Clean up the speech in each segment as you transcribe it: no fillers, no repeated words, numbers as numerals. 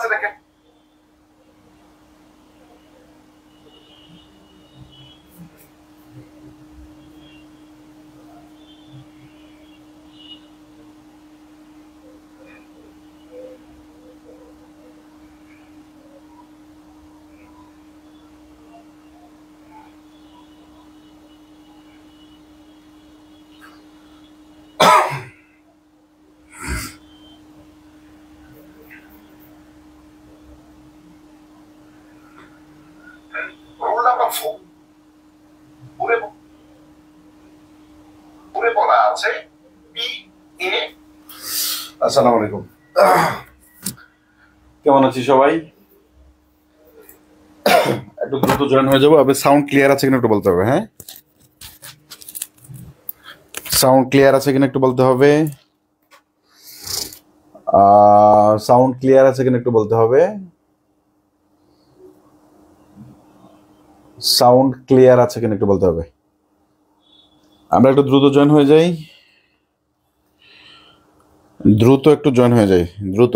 আছে দেখেন। Roll number 4 পুরে বলা আছে পি এ। আসসালামু আলাইকুম, কেমন আছি সবাই? একটু দ্রুত জয়েন হয়ে যাবো। আবার সাউন্ড ক্লিয়ার আছে কিনা একটু বলতে হবে। হ্যাঁ, সাউন্ড ক্লিয়ার আছে কিনা একটু বলতে হবে। সাউন্ড ক্লিয়ার আছে কিনা একটু বলতে হবে। সাউন্ড ক্লিয়ার আছে কিনা একটু বলতে হবে। আমরা একটু দ্রুত জয়েন হয়ে যাই, দ্রুত একটু জয়েন হয়ে যাই, দ্রুত।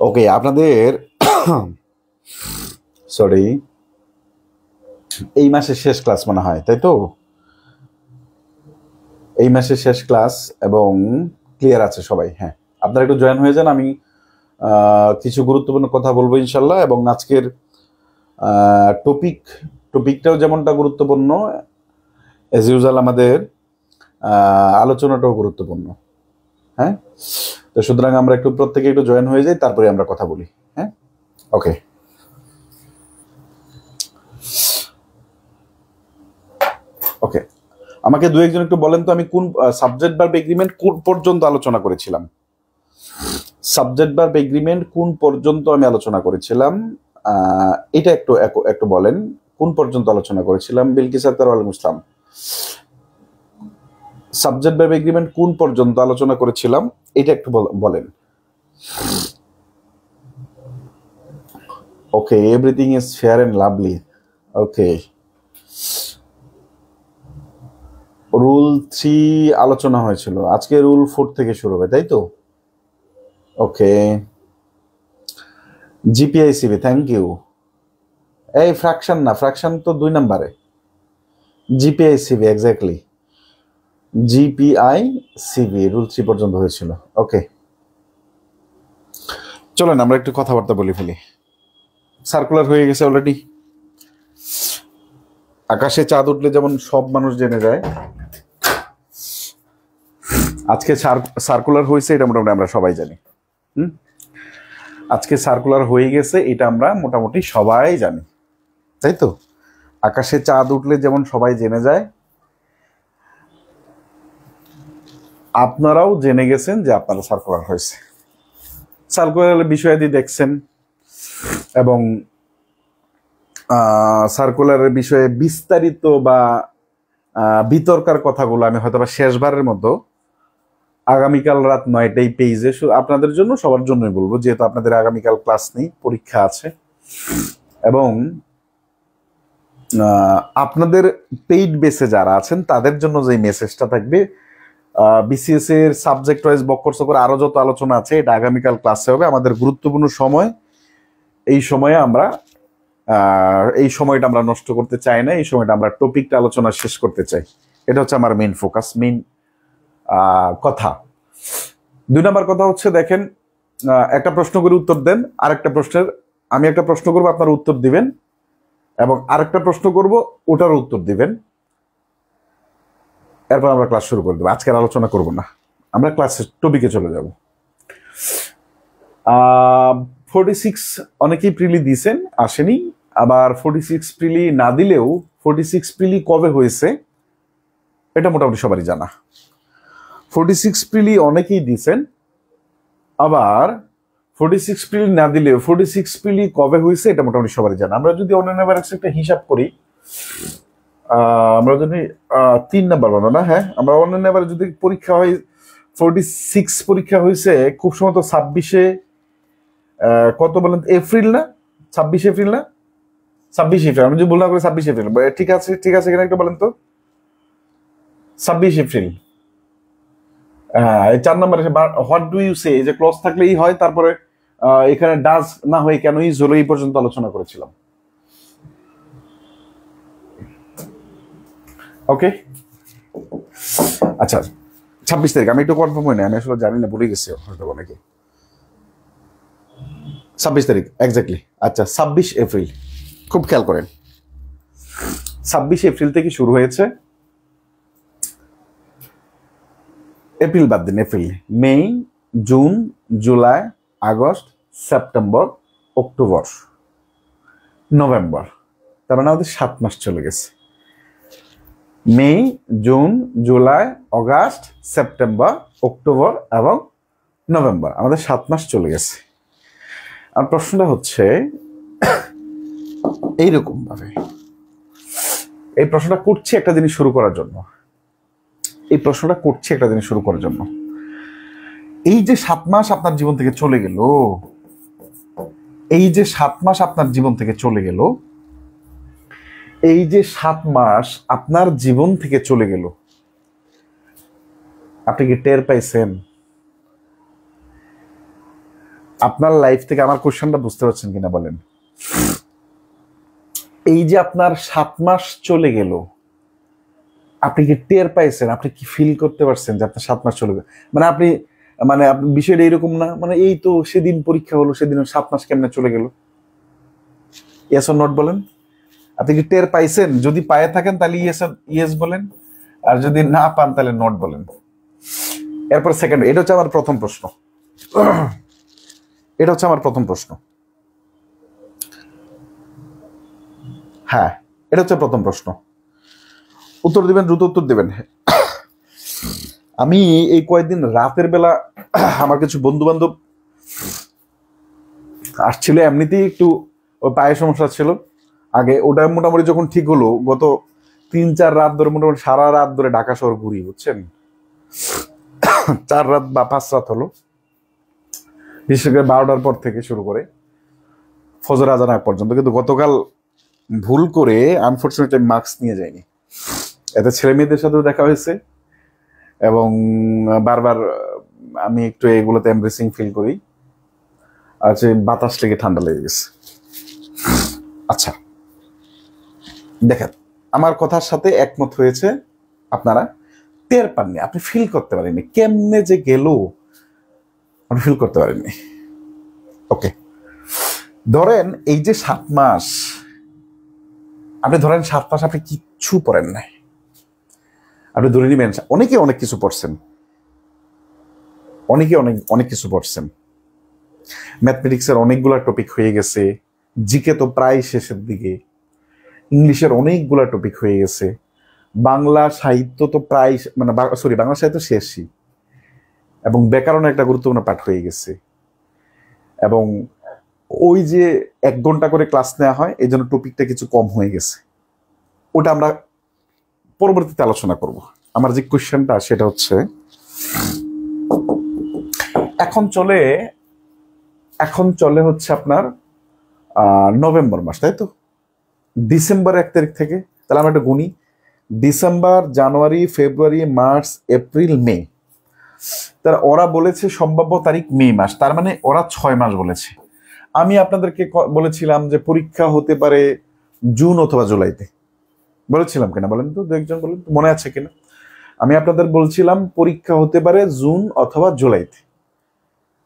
ওকে, আপনাদের সরি, এই মাসের শেষ ক্লাস মনে হয়, তাই তো? এই মাসের শেষ ক্লাস এবং ক্লিয়ার আছে সবাই? হ্যাঁ, আপনারা একটু জয়েন হয়ে যান। আমি কিছু গুরুত্বপূর্ণ কথা বলবো ইনশাল্লাহ, এবং আজকের টপিকটাও যেমনটা গুরুত্বপূর্ণ, এজ ইউজুয়াল আমাদের আলোচনাটাও গুরুত্বপূর্ণ। হ্যাঁ, তো সুতরাং আমরা একটু প্রত্যেকে একটু জয়েন হয়ে যাই, তারপরে আমরা কথা বলি। হ্যাঁ, ওকে। ওকে, আমাকে দু একজন একটু বলেন তো, আমি কোন সাবজেক্ট ভার্ব এগ্রিমেন্ট কোন পর্যন্ত আলোচনা করেছিলাম? সাবজেক্ট ভার্ব এগ্রিমেন্ট কোন পর্যন্ত আমি আলোচনা করেছিলাম, এটা একটু একটু বলেন, কোন পর্যন্ত আলোচনা করেছিলাম? বিলকিস আক্তার, ওয়ালাইকুম আসসালাম। সাবজেক্ট ভার্ব এগ্রিমেন্ট কোন পর্যন্ত আলোচনা করেছিলাম এটা একটু বলেন। Okay, everything is fair and lovely. Okay, rule 3 আলোচনা হয়েছিল, আজকে রুল 4 থেকে শুরু হবে, তাই তো? Okay, GPI CB, thank you. এই ফ্র্যাকশন না, ফ্র্যাকশন তো 2 নম্বরে। GPI CB, exactly, GPI CB rule 3 পর্যন্ত হয়েছিল। ওকে, চলেন আমরা একটু কথাবার্তা বলি ফেলি। সার্কুলার হয়ে গেছে অলরেডি। আকাশে চাঁদ উঠলে যেমন সব মানুষ জেনে যায়, আজকে সার্কুলার হয়েছে এটা মোটামুটি আমরা সবাই জানি। আজকে সার্কুলার হয়ে গেছে এটা আমরা মোটামুটি সবাই জানি, তাই তো? আকাশে চাঁদ উঠলে যেমন সবাই জেনে যায়, আপনারাও জেনে গেছেন যে আপনারা সার্কুলার হয়েছে। সার্কুলারের বিষয়াদি দেখছেন, এবং সার্কুলারের বিষয়ে বিস্তারিত বা বিতর্কার কথাগুলো আমি হয়তো বা শেষবারের মতো আগামীকাল রাত 9টায় পেজে আপনাদের জন্য, সবার জন্যই বলবো, যেহেতু আপনাদের আগামীকাল ক্লাস নেই, পরীক্ষা আছে, এবং আপনাদের পেইড বেসে যারা আছেন তাদের জন্য যে মেসেজটা থাকবে, বিসিএস এর সাবজেক্ট ওয়াইজ বক্কর সকর আরো যত আলোচনা আছে এটা আগামীকাল ক্লাসে হবে। আমাদের গুরুত্বপূর্ণ সময়, এই সময়ে আমরা এই সময়টা আমরা নষ্ট করতে চাই না, এই সময়টা আমরা টপিকটা আলোচনা শেষ করতে চাই। এটা হচ্ছে আমার মেইন ফোকাস, মেইন কথা। 2 নম্বর কথা হচ্ছে, দেখেন, একটা প্রশ্ন করে উত্তর দেন, আরেকটা প্রশ্নের আমি একটা প্রশ্ন করবো, আপনারা উত্তর দিবেন, এবং আরেকটা প্রশ্ন করব, ওটারও উত্তর দিবেন। এরপর আমরা ক্লাস শুরু করে দেবো। আজকের আলোচনা করব না, আমরা ক্লাসের টপিকে চলে যাব। 46 অনেকেই প্রিলি দিয়েছেন, আসেনি। আবার 46 প্রিলি না দিলেও 46 প্রিলি কবে হয়েছে এটা মোটামুটি সবারই জানা। 46 প্রিলি অনেকেই দিয়েছেন, আবার 46 প্রিলি না দিলে 46 প্রিলি কবে হয়েছে এটা মোটামুটি সবারই জানা। আমরা যদি অনলাইন এভারেজ একটা হিসাব করি, আমরা যদি 3 নাম্বার বানো না, হ্যাঁ আমরা অনলাইন এভারেজ যদি পরীক্ষা হয় 46 পরীক্ষা হয়েছে খুব সম্ভবত 26-এ কত বলেন, এপ্রিল না 26 এপ্রিল না 26 এপ্রিল, আমি যদি ভুল না করি 26 এপ্রিল, ঠিক আছে ঠিক আছে এখানে একটা বলেন তো 26 এপ্রিল। হ্যাঁ এই 4 নম্বরে হোয়াট ডু ইউ সে, যে ক্লজ থাকলেই হয়, তারপরে এখানে ডাজ না হয়ে কেন ইজ হলো এই পর্যন্ত আলোচনা করেছিলাম। ওকে আচ্ছা 26 তারিখ, আমি একটু কনফার্ম হই না, আমি আসলে জানি না, ভুলে গেছি হয়তো অনেকে। 26 তারিখ এক্স্যাক্টলি। আচ্ছা 26 এপ্রিল, খুব খেয়াল করেন 26 এপ্রিল থেকে শুরু হয়েছে। এপ্রিল বাদ দিন, April, May, June, July, August, September, October, November, তার মানে আমাদের 7 মাস চলে গেছে। May, June, July, August, September, October এবং নভেম্বর, আমাদের 7 মাস চলে গেছে। আর প্রশ্নটা হচ্ছে এইরকম ভাবে, এই প্রশ্নটা করছি একটা জিনিস শুরু করার জন্য, এই প্রশ্নটা করছি একটা জিনিস শুরু করার জন্য। এই যে 7 মাস আপনার জীবন থেকে চলে গেল, এই যে 7 মাস আপনার জীবন থেকে চলে গেল, এই যে 7 মাস আপনার জীবন থেকে চলে গেল, আপনি কি টের পাইছেন? আপনার লাইফ থেকে, আমার কোশ্চেনটা বুঝতে পারছেন কিনা বলেন? এই যে আপনার 7 মাস চলে গেল, আপনি কি টের পাইছেন? আপনি কি ফিল করতে পারছেন যে আপনার 7 মাস চলে গেল? মানে আপনি বিষয়টা এরকম না, মানে এই তো সেদিন পরীক্ষা হলো, সেদিন 7 মাস কেমনে চলে গেল? ইয়েস অর নট বলেন। আপনি কি টের পাইছেন? যদি পায়ে থাকেন তাহলে ইয়েস বলেন, আর যদি না পান তাহলে নট বলেন। এরপর সেকেন্ড, এটা হচ্ছে আমার প্রথম প্রশ্ন, এটা হচ্ছে আমার প্রথম প্রশ্ন। হ্যাঁ এটা হচ্ছে প্রথম প্রশ্ন, উত্তর দিবেন, দ্রুত উত্তর দিবেন। আমি এই কয়েকদিন রাতের বেলা আমার কিছু বন্ধু বান্ধব আসছিল, এমনিতেই একটু পায়ের সমস্যা ছিল আগে, ওটা মোটামুটি যখন ঠিক হলো, গত 3-4 রাত ধরে মোটামুটি সারা রাত ধরে ঢাকা শহর ঘুরি, বুঝছেন, 4 রাত বা 5 রাত হলো, বিশেষ করে 12টার পর থেকে শুরু করে ফজর আজান আগ পর্যন্ত। কিন্তু গতকাল ভুল করে আনফরচুনেটলি মাস্ক নিয়ে যায়নি, এতে ছেলে মেয়েদের সাথেও দেখা হয়েছে এবং বারবার আমি একটু এগুলোতে এমব্রেসিং ফিল করি, আর যে বাতাস লেগে ঠান্ডা লেগে গেছে। আচ্ছা দেখেন, আমার কথার সাথে একমত হয়েছে আপনারা, টের পাননি, আপনি ফিল করতে পারেননি কেমনে যে গেল, আপনি ফিল করতে পারেননি। ওকে ধরেন এই যে 7 মাস, আপনি ধরেন 7 মাস আপনি কিচ্ছু পড়েন নাই, আপনি ধরে নিবেন অনেকে অনেক কিছু পড়ছেন, অনেকে অনেক কিছু পড়ছেন, ম্যাথমেটিক্সের অনেকগুলা টপিক হয়ে গেছে, জিকে তো প্রায় শেষের দিকে, ইংলিশের অনেকগুলা টপিক হয়ে গেছে, বাংলা সাহিত্য তো প্রায় বাংলা সাহিত্য শেষই, এবং ব্যাকরণের একটা গুরুত্বপূর্ণ পাঠ হয়ে গেছে, এবং ওই যে 1 ঘন্টা করে ক্লাস নেওয়া হয় এই জন্য টপিকটা কিছু কম হয়ে গেছে, ওটা আমরা পরবর্তীতে আলোচনা করব। আমার যে কোয়েশ্চেনটা সেটা হচ্ছে, এখন চলে হচ্ছে আপনার নভেম্বর মাস, তাই তো? ডিসেম্বর 1 তারিখ থেকে, তাহলে আমরা একটা গুনি, ডিসেম্বর, জানুয়ারি, ফেব্রুয়ারি, মার্চ, এপ্রিল, মে, তারা ওরা বলেছে সম্ভাব্য তারিখ মে মাস, তার মানে ওরা 6 মাস বলেছে। আমি আপনাদেরকে বলেছিলাম যে পরীক্ষা হতে পারে জুন অথবা জুলাইতে, বলেছিলাম কিনা বলেন তো, 2-1 বলেন তো, মনে আছে কিনা? আমি আপনাদের বলছিলাম পরীক্ষা হতে পারে জুন অথবা জুলাইতে,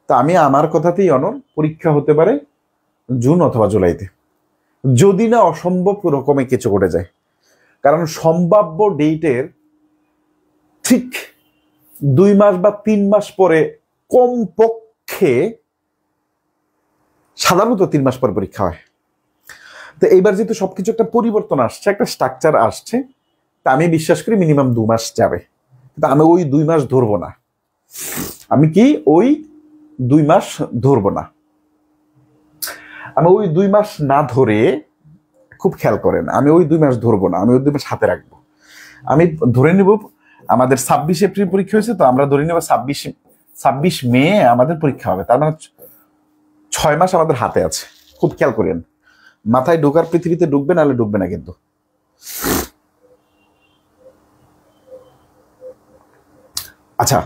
তা আমি আমার কথাতেই অনর, পরীক্ষা হতে পারে জুন অথবা জুলাইতে, যদি না অসম্ভব রকমে কিছু ঘটে যায়। কারণ সম্ভাব্য ডেটের ঠিক 2 মাস বা 3 মাস পরে, কমপক্ষে সাধারণত 3 মাস পরে পরীক্ষা হয়। তো এইবার যেহেতু সবকিছু একটা পরিবর্তন আসছে, একটা স্ট্রাকচার আসছে, তা আমি বিশ্বাস করি মিনিমাম 2 মাস যাবে। কিন্তু আমি ওই 2 মাস ধরবো না, আমি কি ওই 2 মাস ধরবো না, আমি ওই 2 মাস না ধরে, খুব খেয়াল করেন, আমি ওই 2 মাস ধরবো না, আমি ওই 2 মাস হাতে রাখবো। আমি ধরে নিব আমাদের 26 এপ্রিল পরীক্ষা হয়েছে, তো আমরা ধরে নেব 26 মে আমাদের পরীক্ষা হবে। তার মানে 6 মাস আমাদের হাতে আছে। খুব খেয়াল করেন, মাথায় ঢোকার পৃথিবীতে ঢুকবে, নাহলে ঢুকবে না কিন্তু। আচ্ছা,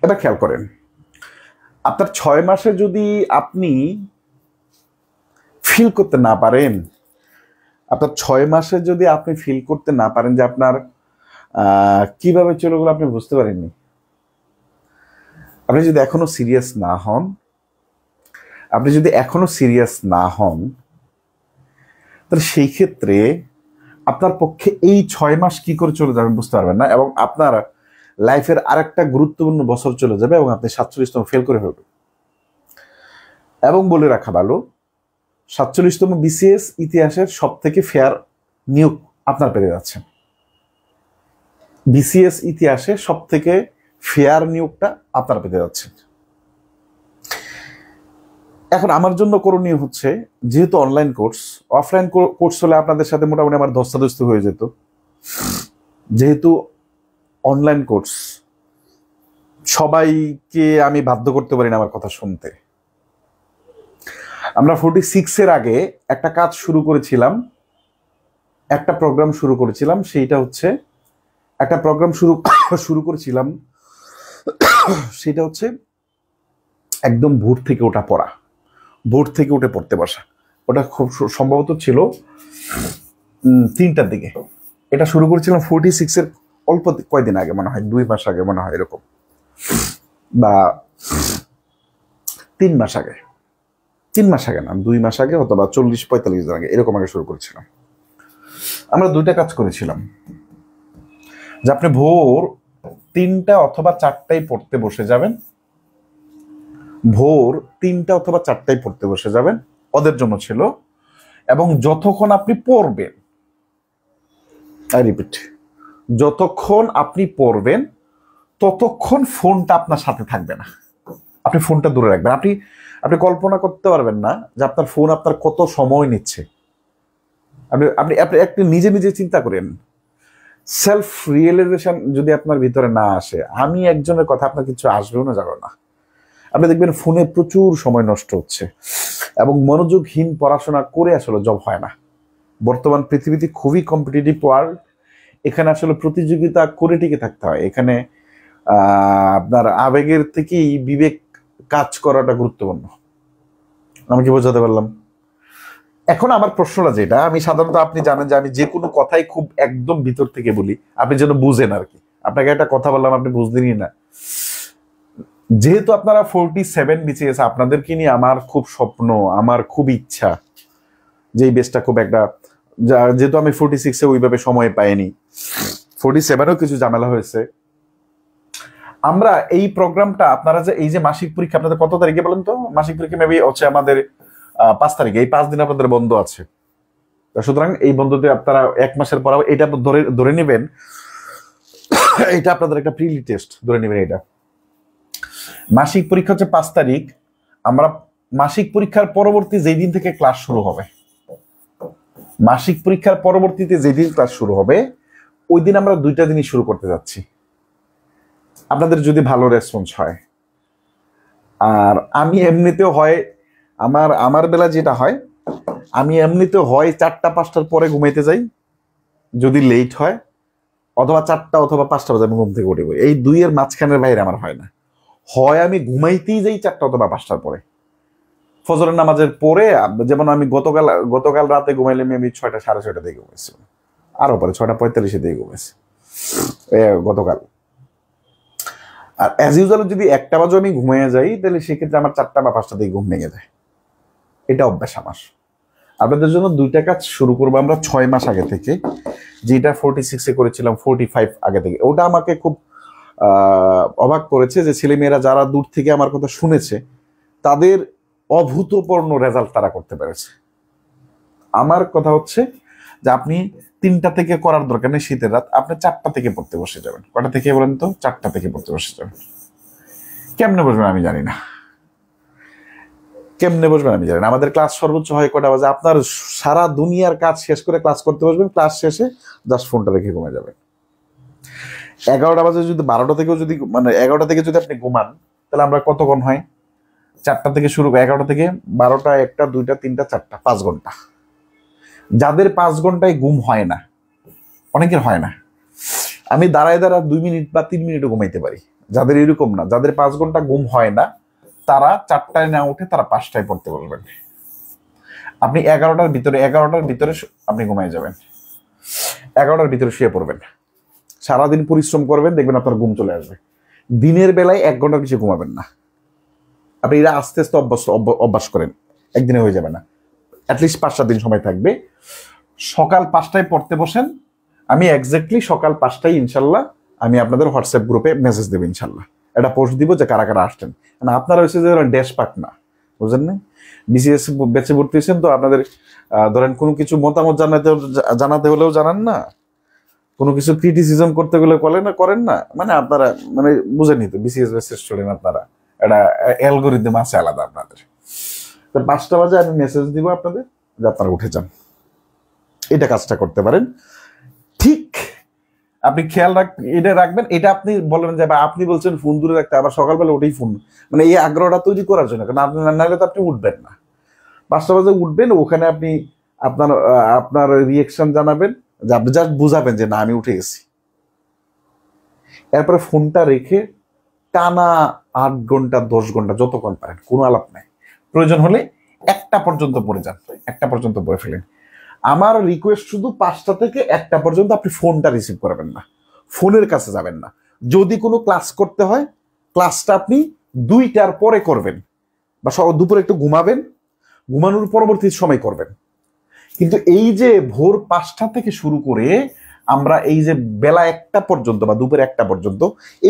এবার খেয়াল করেন, আপনার 6 মাসে যদি আপনি ফিল করতে না পারেন, আপনার 6 মাসে যদি আপনি ফিল করতে না পারেন যে আপনার কিভাবে চলে গেলো আপনি বুঝতে পারেননি, আপনি যদি এখনো সিরিয়াস না হন, তাহলে সেই ক্ষেত্রে আপনার পক্ষে এই 6 মাস কি করে চলে যাবে বুঝতে পারবেন না, এবং আপনার লাইফের আরেকটা গুরুত্বপূর্ণ বছর চলে যাবে এবং আপনি 47তম ফেল করে ফেলবেন। এবং বলে রাখা ভালো, 47তম বিসিএস ইতিহাসের সব থেকে ফেয়ার নিয়োগ আপনার পেতে যাচ্ছেন। বিসিএস ইতিহাসে সব থেকে ফেয়ার নিয়োগটা আপনার পেতে যাচ্ছেন। এখন আমার জন্য করণীয় হচ্ছে, যেহেতু অনলাইন কোর্স, অফলাইন কোর্স হলে আপনাদের সাথে মোটামুটি আমার ধস্তাধস্তি হয়ে যেত। যেহেতু অনলাইন কোর্স, সবাইকে আমি বাধ্য করতে পারি না আমার কথা শুনতে। আমরা 46-এর আগে একটা কাজ শুরু করেছিলাম, একটা প্রোগ্রাম শুরু করেছিলাম, সেইটা হচ্ছে একটা প্রোগ্রাম শুরু করেছিলাম, সেটা হচ্ছে একদম ভোর থেকে ওঠা পড়া, ভোর থেকে উঠে পড়তে বসা। ওটা খুব সম্ভবত ছিল 3টার দিকে। এটা শুরু করেছিলাম 46-এর অল্প কয়দিন আগে, মনে হয় 2 মাস আগে, মনে হয় এরকম, বা 3 মাস আগে, 3 মাস আগে না, 2 মাস আগে, অথবা 40-45 দিন আগে, এরকম আগে শুরু করেছিলাম। আমরা 2টা কাজ করেছিলাম, যে আপনি ভোর 3টা অথবা 4টায় পড়তে বসে যাবেন, ভোর 3টা অথবা 4টায় পড়তে বসে যাবেন, ওদের জন্য ছিল। এবং যতক্ষণ আপনি পড়বেন, আই রিপিট, যতক্ষণ আপনি পড়বেন ততক্ষণ ফোনটা আপনার সাথে থাকবে না, আপনি ফোনটা দূরে রাখবেন। আপনি কল্পনা করতে পারবেন না যে আপনার ফোন আপনার কত সময় নিচ্ছে। আপনি একটু নিজে নিজে চিন্তা করেন, সেলফ রিয়েলাইজেশন যদি আপনার ভিতরে না আসে, আমি একজনের কথা, আপনার কিছু আসবেও না, যাবে না। আপনি দেখবেন ফোনে প্রচুর সময় নষ্ট হচ্ছে, এবং মনোযোগহীন পড়াশোনা করে আসলে জব হয় না। বর্তমান পৃথিবীতে খুবই কম্পিটিটিভ ওয়ার্ল্ড, এখানে আসলে প্রতিযোগিতা করে টিকে থাকতে হয়। এখানে আপনার আবেগের থেকেই বিবেক কাজ করাটা গুরুত্বপূর্ণ। আমি কি বোঝাতে পারলাম? এখন আমার প্রশ্নটা যেটা, আমি সাধারণত, আপনি জানেন যে আমি যে কোনো কথাই খুব একদম ভিতর থেকে বলি, আপনি যেন বুঝেন আর কি। আপনাকে একটা কথা বললাম, আপনি বুঝলেনই না। যেহেতু আপনারা 47 বিসিএস, আপনাদেরকে নিয়ে আমার খুব স্বপ্ন, আমার খুব ইচ্ছা যে এই বেসটা খুব একটা, যেহেতু আমি 46-এ ওইভাবে সময় পাইনি, 47-এও কিছু ঝামেলা হয়েছে। আমরা এই প্রোগ্রামটা, আপনারা যে এই যে মাসিক পরীক্ষা, আপনাদের কত তারিখে বলেন তো? মাসিক পরীক্ষা মেবি হচ্ছে আমাদের 5 তারিখে। এই 5 দিন আপনাদের বন্ধ আছে, সুতরাং এই বন্ধতে আপনারা 1 মাসের পর এটা ধরে নেবেন, এটা আপনাদের একটা প্রিলি টেস্ট ধরে নেবেন। এটা মাসিক পরীক্ষা হচ্ছে 5 তারিখ। আমরা মাসিক পরীক্ষার পরবর্তী যেই দিন থেকে ক্লাস শুরু হবে, মাসিক পরীক্ষার পরবর্তীতে যেদিন ক্লাস শুরু হবে, ওই দিন আমরা 2টা দিনই শুরু করতে যাচ্ছি, আপনাদের যদি ভালো রেসপন্স হয়। আর আমি এমনিতেও হয়, আমার বেলা যেটা হয়, আমি এমনিতেও হয় 4টা-5টার পরে ঘুমাইতে যাই যদি লেট হয়, অথবা 4টা অথবা 5টা বাজে আমি ঘুম থেকে উঠে যাই। এই 2-এর মাঝখানের বাইরে আমার হয় না। হয় আমি ঘুমাইতেই যাই 4টা অথবা 5টার পরে, ফজরের নামাজের পরে। যেমন আমি গতকাল রাতে ঘুমাইলে আমি 6টা, 6:30 দিয়ে ঘুমাইছি, আরো পরে 6:45 দিয়ে ঘুমাইছি গতকাল। আর অ্যাজ ইউজুয়াল যদি 1টা বাজে আমি ঘুমিয়ে যাই, তাহলে সেক্ষেত্রে আমার 4টা বা 5টা দিয়ে ঘুম ভেঙে যায়। এটা অভ্যাস আমার। আপনাদের জন্য 2টা কাজ শুরু করবো আমরা 6 মাস আগে থেকে, যেটা 46-এ করেছিলাম 45 আগে থেকে। ওটা আমাকে খুব অবাক করেছে যে ছেলেমেয়েরা যারা দূর থেকে আমার কথা শুনেছে, তাদের অভূতপূর্ণ রেজাল্ট তারা করতে পেরেছে। আমার কথা হচ্ছে যে আপনি 3টা থেকে করার দরকার নেই, শীতের রাত, আপনি 4টা থেকে পড়তে বসে যাবেন। কটা থেকে বলেন তো? 4টা থেকে পড়তে বসে যাবেন। কেমনে বসবেন আমি জানি না, কেমনে বসবেন আমি জানি না। আমাদের ক্লাস সর্বোচ্চ হয় কটা বাজে? আপনার সারা দুনিয়ার কাজ শেষ করে ক্লাস করতে বসবেন, ক্লাস শেষে জাস্ট ফোনটা রেখে ঘুমে যাবেন। 11টা বাজে যদি 12টা থেকেও যদি মানে 11টা থেকে যদি আপনি ঘুমান, তাহলে আমরা কতক্ষণ হয়? 4টা থেকে শুরু, 11টা থেকে 12টা, 1টা, 2টা, 3টা, 4টা, 5 ঘন্টা। যাদের 5 ঘন্টায় ঘুম হয় না, অনেকের হয় না, আমি দাঁড়ায় 2 মিনিট বা 3 মিনিটও ঘুমাইতে পারি। যাদের এরকম না, যাদের 5 ঘন্টা ঘুম হয় না, তারা 4টায় না উঠে তারা 5টায় পড়তে বলবেন। আপনি 11টার ভিতরে আপনি ঘুমাই যাবেন, 11টার ভিতরে শুয়ে পড়বেন। সারাদিন পরিশ্রম করবেন, দেখবেন আপনার ঘুম চলে আসবে। দিনের বেলায় 1 ঘন্টার কিছু ঘুমাবেন না। আপনি এরা আস্তে আস্তে অভ্যাস করেন, একদিনে হয়ে যাবে না, অ্যাটলিস্ট 5-7 দিন সময় থাকবে। সকাল 5টায় পড়তে বসেন, আমি এক্স্যাক্টলি সকাল 5টায় ইনশাল্লাহ আমি আপনাদের হোয়াটসঅ্যাপ গ্রুপে মেসেজ দেবো ইনশাল্লাহ, একটা পোস্ট দিব যে কারা কারা আসছেন। মানে আপনারা হচ্ছে যে ড্যাশ পাক না, বুঝলেন না? বিসিএস ব্যাচে ভর্তি হয়েছেন তো আপনাদের ধরেন কোনো কিছু মতামত জানাতে হলেও জানান না, কোনো কিছু ক্রিটিসিজম করতে গেলে করেন না, মানে আপনারা মানে বুঝেনি তো বিসিএস ব্যাচের স্টুডেন্ট আপনারা, একটা অ্যালগোরিদম আছে আলাদা আপনাদের। তো 5টা বাজে আমি মেসেজ দিব আপনাদের যে আপনারা উঠে যান, এটা কাজটা করতে পারেন। ঠিক আপনি খেয়াল এটা রাখবেন, এটা আপনি বলবেন যে আপনি বলছেন ফোন দূরে রাখতে, আবার সকালবেলা উঠেই ফোন, মানে এই আগ্রহটা তৈরি করার জন্য, কারণ আপনি নাহলে তো আপনি উঠবেন না। 5টা বাজে উঠবেন, ওখানে আপনি আপনার রিয়েকশন জানাবেন, যে আপনি জাস্ট বুঝাবেন যে না আমি উঠে গেছি। এরপরে ফোনটা রেখে টানা 8 ঘন্টা 10 ঘন্টা যতক্ষণ পারেন, কোনো আলাপ নাই। প্রয়োজন হলে 1টা পর্যন্ত পড়ে যান, 1টা পর্যন্ত পড়ে ফেলেন। আমার রিকোয়েস্ট শুধু 5টা থেকে 1টা পর্যন্ত আপনি ফোনটা রিসিভ করবেন না, ফোনের কাছে যাবেন না। যদি কোনো ক্লাস করতে হয়, ক্লাসটা আপনি 2টার পরে করবেন, বা দুপুরে একটু ঘুমাবেন, ঘুমানোর পরবর্তী সময় করবেন। কিন্তু এই যে ভোর 5টা থেকে শুরু করে আমরা এই যে বেলা 1টা পর্যন্ত বা দুপুর 1টা পর্যন্ত,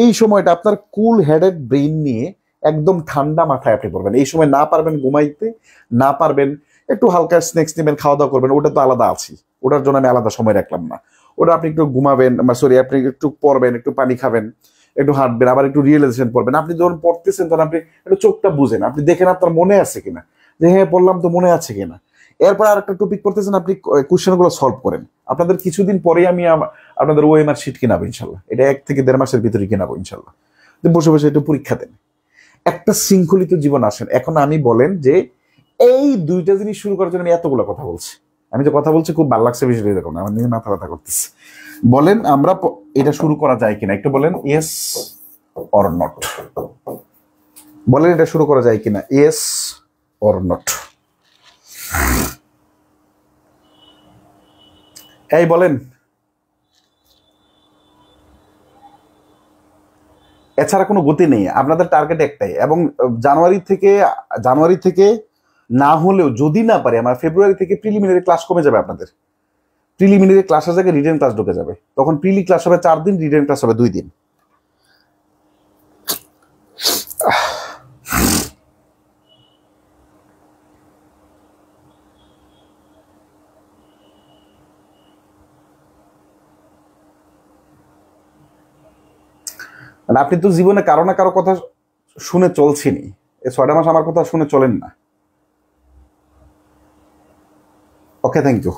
এই সময়টা আপনার কুল হেডেড ব্রেইন নিয়ে একদম ঠান্ডা মাথায় আপনি পড়বেন। এই সময় না পারবেন ঘুমাইতে, না পারবেন একটু হালকা স্ন্যাক্স নেবেন, খাওয়া দাওয়া করবেন, ওটা তো আলাদা আছি, ওটার জন্য আমি আলাদা সময় রাখলাম না। ওটা আপনি একটু ঘুমাবেন, আপনি একটু পড়বেন, একটু পানি খাবেন, একটু হাঁটবেন, আবার একটু রিয়েলাইজেশন পড়বেন। আপনি যখন পড়তেছেন তখন আপনি একটু চোখটা বুঝেন, আপনি দেখেন আপনার মনে আছে কিনা, যে হ্যাঁ পড়লাম তো, মনে আছে কিনা। এরপর আর একটা টপিক পড়তেছেন, আপনি কোশ্চেনগুলো সলভ করেন। আপনাদের কিছুদিন পরেই আমি আপনাদের ওএমআর শিট কিনাবো ইনশাল্লাহ, এটা 1 থেকে 1.5 মাসের ভিতরে কিনাবো ইনশাল্লাহ। বসে বসে একটু পরীক্ষা দেন, একটা শৃঙ্খলিত জীবন আসেন। এখন আমি বলেন যে এই 2টা জিনিস শুরু করার জন্য আমি এতগুলো কথা বলছি, আমি যে কথা বলছি খুব ভালো লাগছে, বেশি দেখুন আমার নিজে মাথা ব্যথা করতেছে। বলেন আমরা এটা শুরু করা যায় কিনা, একটু বলেন ইয়েস অর নট। বলেন এটা শুরু করা যায় কিনা, ইয়েস অর নট। এই বলেন। এছাড়া কোনো গতি নেই, আপনাদের টার্গেট একটাই। এবং জানুয়ারি থেকে না হলেও যদি না পারে, আমার ফেব্রুয়ারি থেকে প্রিলিমিনারি ক্লাস কমে যাবে। আপনাদের প্রিলিমিনারি ক্লাসের জায়গায় রিটেন ক্লাস ঢুকে যাবে, তখন প্রিলি ক্লাস হবে 4 দিন, রিটেন ক্লাস হবে 2 দিন। মানে আপনি তো জীবনে কারো না কারো কথা শুনে চলছেনই, এই 6টা মাস আমার কথা শুনে চলেন না। ওকে, থ্যাংক ইউ।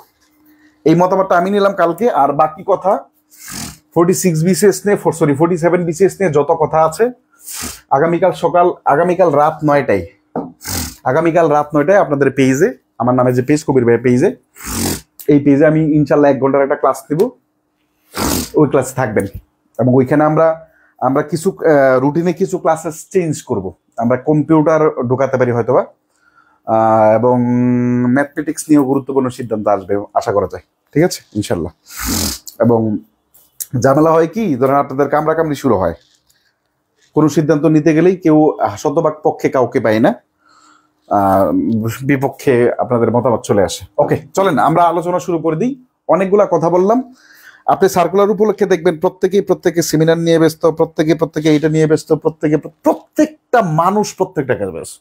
এই মতামতটা আমি নিলাম কালকে। আর বাকি কথা 46 বিসিএস নিয়ে, 47 বিসিএস নিয়ে যত কথা আছে, আগামীকাল রাত 9টায় আপনাদের পেজে, আমার নামে যে পেজ কবির ভাই পেজে, এই পেজে আমি ইনশাল্লাহ 1 ঘন্টার একটা ক্লাস দেব, ওই ক্লাসে থাকবেন। এবং ওইখানে আমরা কিছু রুটিনে কিছু ক্লাসেস চেঞ্জ করব। আমরা কম্পিউটার ঢোকাতে পারি হয়তোবা, এবং ম্যাথমেটিক্স নিয়েও গুরুত্বপূর্ণ সিদ্ধান্ত আসবে আশা করা যায়, ঠিক আছে ইনশাল্লাহ। এবং ঝামেলা হয় কি, ধরেন আপনাদের কামড়াকামড়ি শুরু হয়, কোনো সিদ্ধান্ত নিতে গেলেই কেউ শতভাগ পক্ষে কাউকে পায় না, বিপক্ষে আপনাদের মতামত চলে আসে। ওকে, চলেন আমরা আলোচনা শুরু করে দিই। অনেকগুলা কথা বললাম। আপনি সার্কুলার উপলক্ষে দেখবেন প্রত্যেকে সেমিনার নিয়ে ব্যস্ত, প্রত্যেকে এইটা নিয়ে ব্যস্ত, প্রত্যেকটা মানুষ প্রত্যেকটা কাজ ব্যস্ত।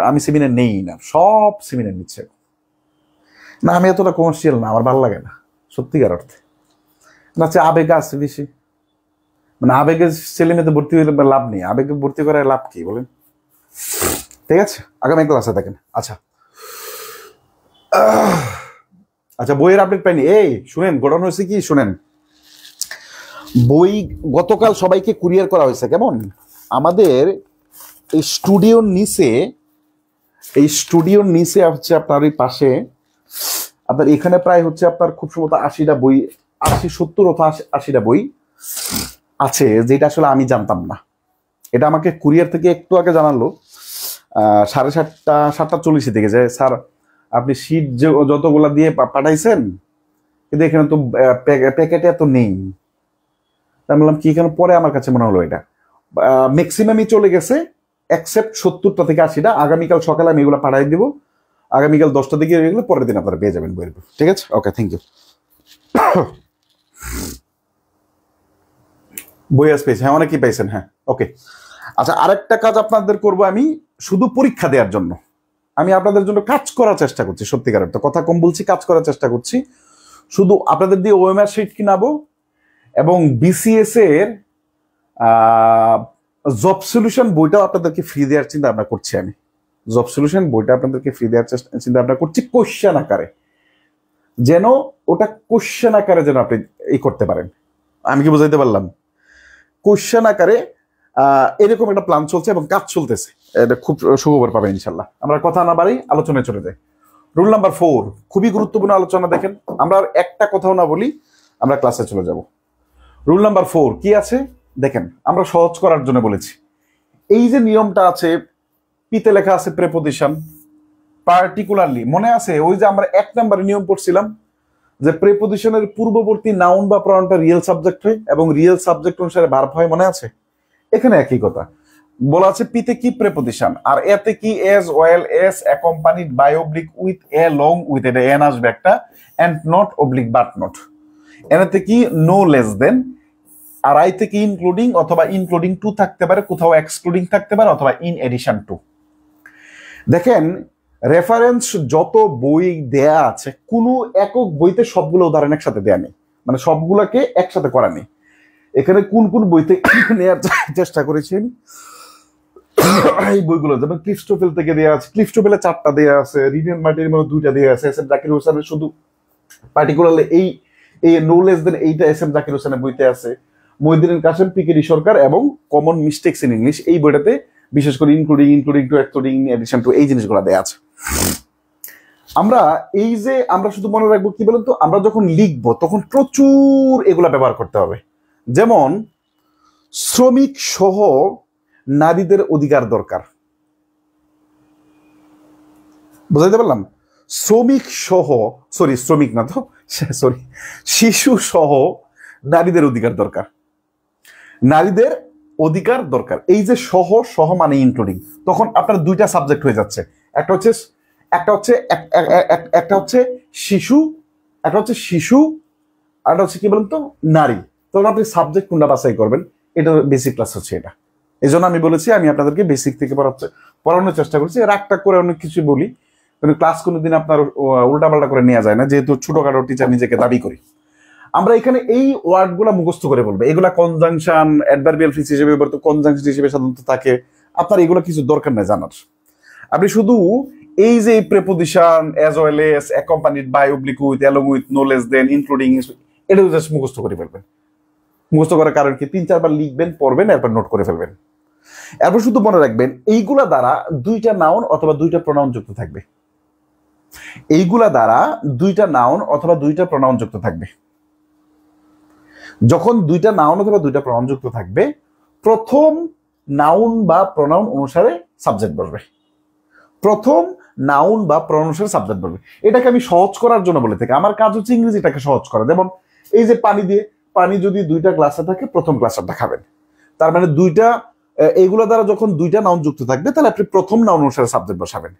আমি সেমিনার নেই না, সব সেমিনার নিচ্ছে না। আমি এতটা কমার্শিয়াল না, আমার ভালো লাগে না সত্যিকার অর্থে। না হচ্ছে আবেগ আছে বেশি, মানে আবেগে ছেলে মেয়েতে ভর্তি হইলে লাভ নেই, আবেগে ভর্তি করার লাভ কি বলেন? ঠিক আছে, আগামী ক্লাসে দেখেন। আচ্ছা আচ্ছা, বইয়ের আপডেট পাইনি। এই শুনেন, ঘটনা হয়েছে কি শুনেন, বই গতকাল সবাইকে কুরিয়ার করা হয়েছে। কেমন আমাদের এই স্টুডিওর নিচে হচ্ছে আপনার এই পাশে আপনার এখানে প্রায় হচ্ছে আপনার খুব সম্ভবত 80টা বই, 70 অথবা 80টা বই আছে, যেটা আসলে আমি জানতাম না। এটা আমাকে কুরিয়ার থেকে একটু আগে জানালো 7:30 7:40 দিকে, যে স্যার আপনি শীট যতগুলা দিয়ে পাঠাইছেন, কিন্তু এখানে তো প্যাকেটে এত নেই। আমি বললাম কি, এখানে পরে আমার কাছে মনে হলো এটা ম্যাক্সিমামই চলে গেছে, এক্সেপ্ট 70টা থেকে 80টা। আগামীকাল সকালে আমি এগুলো পাঠাই দিব, আগামীকাল 10টা দিকে এগুলো পরের দিন আপনারা পেয়ে যাবেন বইয়ের। ঠিক আছে, ওকে, থ্যাংক ইউ। বই আজ পেয়েছি, হ্যাঁ অনেকেই পেয়েছেন, হ্যাঁ ওকে। আচ্ছা, আরেকটা কাজ আপনাদের করব আমি, শুধু পরীক্ষা দেওয়ার জন্য আমি আপনাদের জন্য কাজ করার চেষ্টা করছি। সত্যিকারের তো কথা কম বলছি, কাজ করার চেষ্টা করছি। শুধু আপনাদের দিয়ে ওএমআর শিট কিনাবো এবং বিসিএস এর জব সলিউশন বইটাও আপনাদেরকে ফ্রি দেওয়ার চিন্তা ভাবনা করছি। আমি জব সলিউশন বইটা আপনাদেরকে ফ্রি দেওয়ার চিন্তা ভাবনা করছি, কোশ্চেন আকারে, যেন ওটা কোশ্চেন আকারে যেন আপনি এই করতে পারেন। আমি কি বুঝাইতে পারলাম? কোশ্চেন আকারে এরকম একটা প্ল্যান চলছে এবং কাজ চলতেছে, এটা খুব সুখবর পাবেন ইনশাল্লাহ। আমরা কথা না বাড়ি আলোচনায় চলে যাই। রুল নাম্বার 4, খুবই গুরুত্বপূর্ণ আলোচনা। দেখেন, আমরা আর একটা কথাও না বলি, আমরা ক্লাসে চলে যাব। রুল নাম্বার 4 কি আছে দেখেন, আমরা সহজ করার জন্য বলেছি। এই যে নিয়মটা আছে, পিতে লেখা আছে প্রেপোজিশন, পার্টিকুলারলি মনে আছে ওই যে আমরা 1 নম্বরে নিয়ম পড়ছিলাম যে প্রেপোজিশনের পূর্ববর্তী নাউন বা প্রনাউনটা রিয়েল সাবজেক্ট হয় এবং রিয়েল সাবজেক্ট অনুসারে ভার্ব হয়, মনে আছে? এখানে একই কথা বলা আছে, পিতে কি প্রেপোজিশন আর এতে কি as well as accompanied by oblique with a long with, এটা এন আসবে একটা, and not oblique but not. এনাতে কি নো লেস দেন, আর আইতে কি ইনক্লুডিং অথবা ইনক্লুডিং টু থাকতে পারে, কোথাও এক্সক্লুডিং থাকতে পারে, অথবা ইন এডিশন টু। দেখেন, রেফারেন্স যত বই দেয়া আছে, কোনো একক বইতে সবগুলো উদাহরণ একসাথে দেয়া নেই, মানে সবগুলোকে একসাথে করা নেই। এখানে কোন কোন বইতে নেওয়ার চেষ্টা করেছি আমি, এই বইগুলো যেমন ক্লিফটোফেল থেকে দেওয়া আছে, ক্লিফটোফেলে 4টা দেওয়া আছে, রিডিয়ান মার্টিনের মধ্যে 2টা দেওয়া আছে, এস এম জাকির হোসেনের শুধু পার্টিকুলারলি এই নো লেস দেন এইটা এস এম জাকির হোসেনের বইতে আছে, মহিউদ্দিন কাসেম, পিকেডি সরকার এবং কমন মিস্টেকস ইন ইংলিশ, এই বইটাতে বিশেষ করে including to, excluding, addition to, এই জিনিসগুলো দেওয়া আছে। আমরা এই যে আমরা শুধু মনে রাখবো কি বলেন তো, আমরা যখন লিখবো তখন প্রচুর এগুলা ব্যবহার করতে হবে। যেমন শ্রমিক সহ নারীদের অধিকার দরকার, বুঝাইতে পারলাম? শ্রমিক সহ, শ্রমিক না তো, শিশু সহ নারীদের অধিকার দরকার, নারীদের অধিকার দরকার। এই যে সহ মানে ইনক্লুডিং, তখন আপনার 2টা সাবজেক্ট হয়ে যাচ্ছে, একটা হচ্ছে শিশু, একটা হচ্ছে কি বলেন তো, নারী। তখন আপনি সাবজেক্ট কোনটা বাছাই করবেন, এটা বেসিক ক্লাস হচ্ছে এটা। এই জন্য আমি বলেছি আমি আপনাদেরকে বেসিক থেকে পড়ানোর চেষ্টা করছি। রাগটা করে অনেক কিছু বলি, কিন্তু ক্লাস কোনোদিন আপনার উল্টাপাল্টা করে নেওয়া যায় না, যেহেতু ছোটখাটো টিচার নিজেকে দাবি করি। আমরা এখানে এই ওয়ার্ডগুলা মুখস্থ করে বলবো, এগুলা কনজাংশন, অ্যাডভার্বিয়াল ফ্রেজ হিসেবে ব্যবহৃত, কনজাংশন হিসেবে সাধারণত থাকে। আপনার এগুলো কিছু দরকার নেই জানার। আপনি শুধু এই যে preposition, as well as, accompanied by, oblique with, along with, no less than, including, এটা জাস্ট মুখস্থ করে ফেলবেন। মুখস্থ করার কারণ কি, 3-4 বার লিখবেন, পড়বেন, এরপর নোট করে ফেলবেন। এরপর শুধু মনে রাখবেন এইগুলা দ্বারা 2টা নাউন অথবা 2টা প্রনাউন যুক্ত থাকবে, এইগুলা দ্বারা 2টা নাউন অথবা 2টা প্রনাউন যুক্ত থাকবে। যখন 2টা নাউন অথবা 2টা প্রনাউন যুক্ত থাকবে, প্রথম নাউন বা প্রনাউন অনুসারে সাবজেক্ট বসবে, প্রথম নাউন বা প্রনাউন অনুসারে সাবজেক্ট বসবে। এটাকে আমি সহজ করার জন্য বলে থাকি, আমার কাজ হচ্ছে ইংরেজিটাকে সহজ করা। যেমন এই যে পানি যদি 2টা গ্লাসে থাকে, প্রথম গ্লাসটা খাবেন, তার মানে 2টা, এইগুলো দ্বারা যখন 2টা নাউন যুক্ত থাকবে, তাহলে আপনি প্রথম নাউন অনুসারে সাবজেক্ট বসাবেন।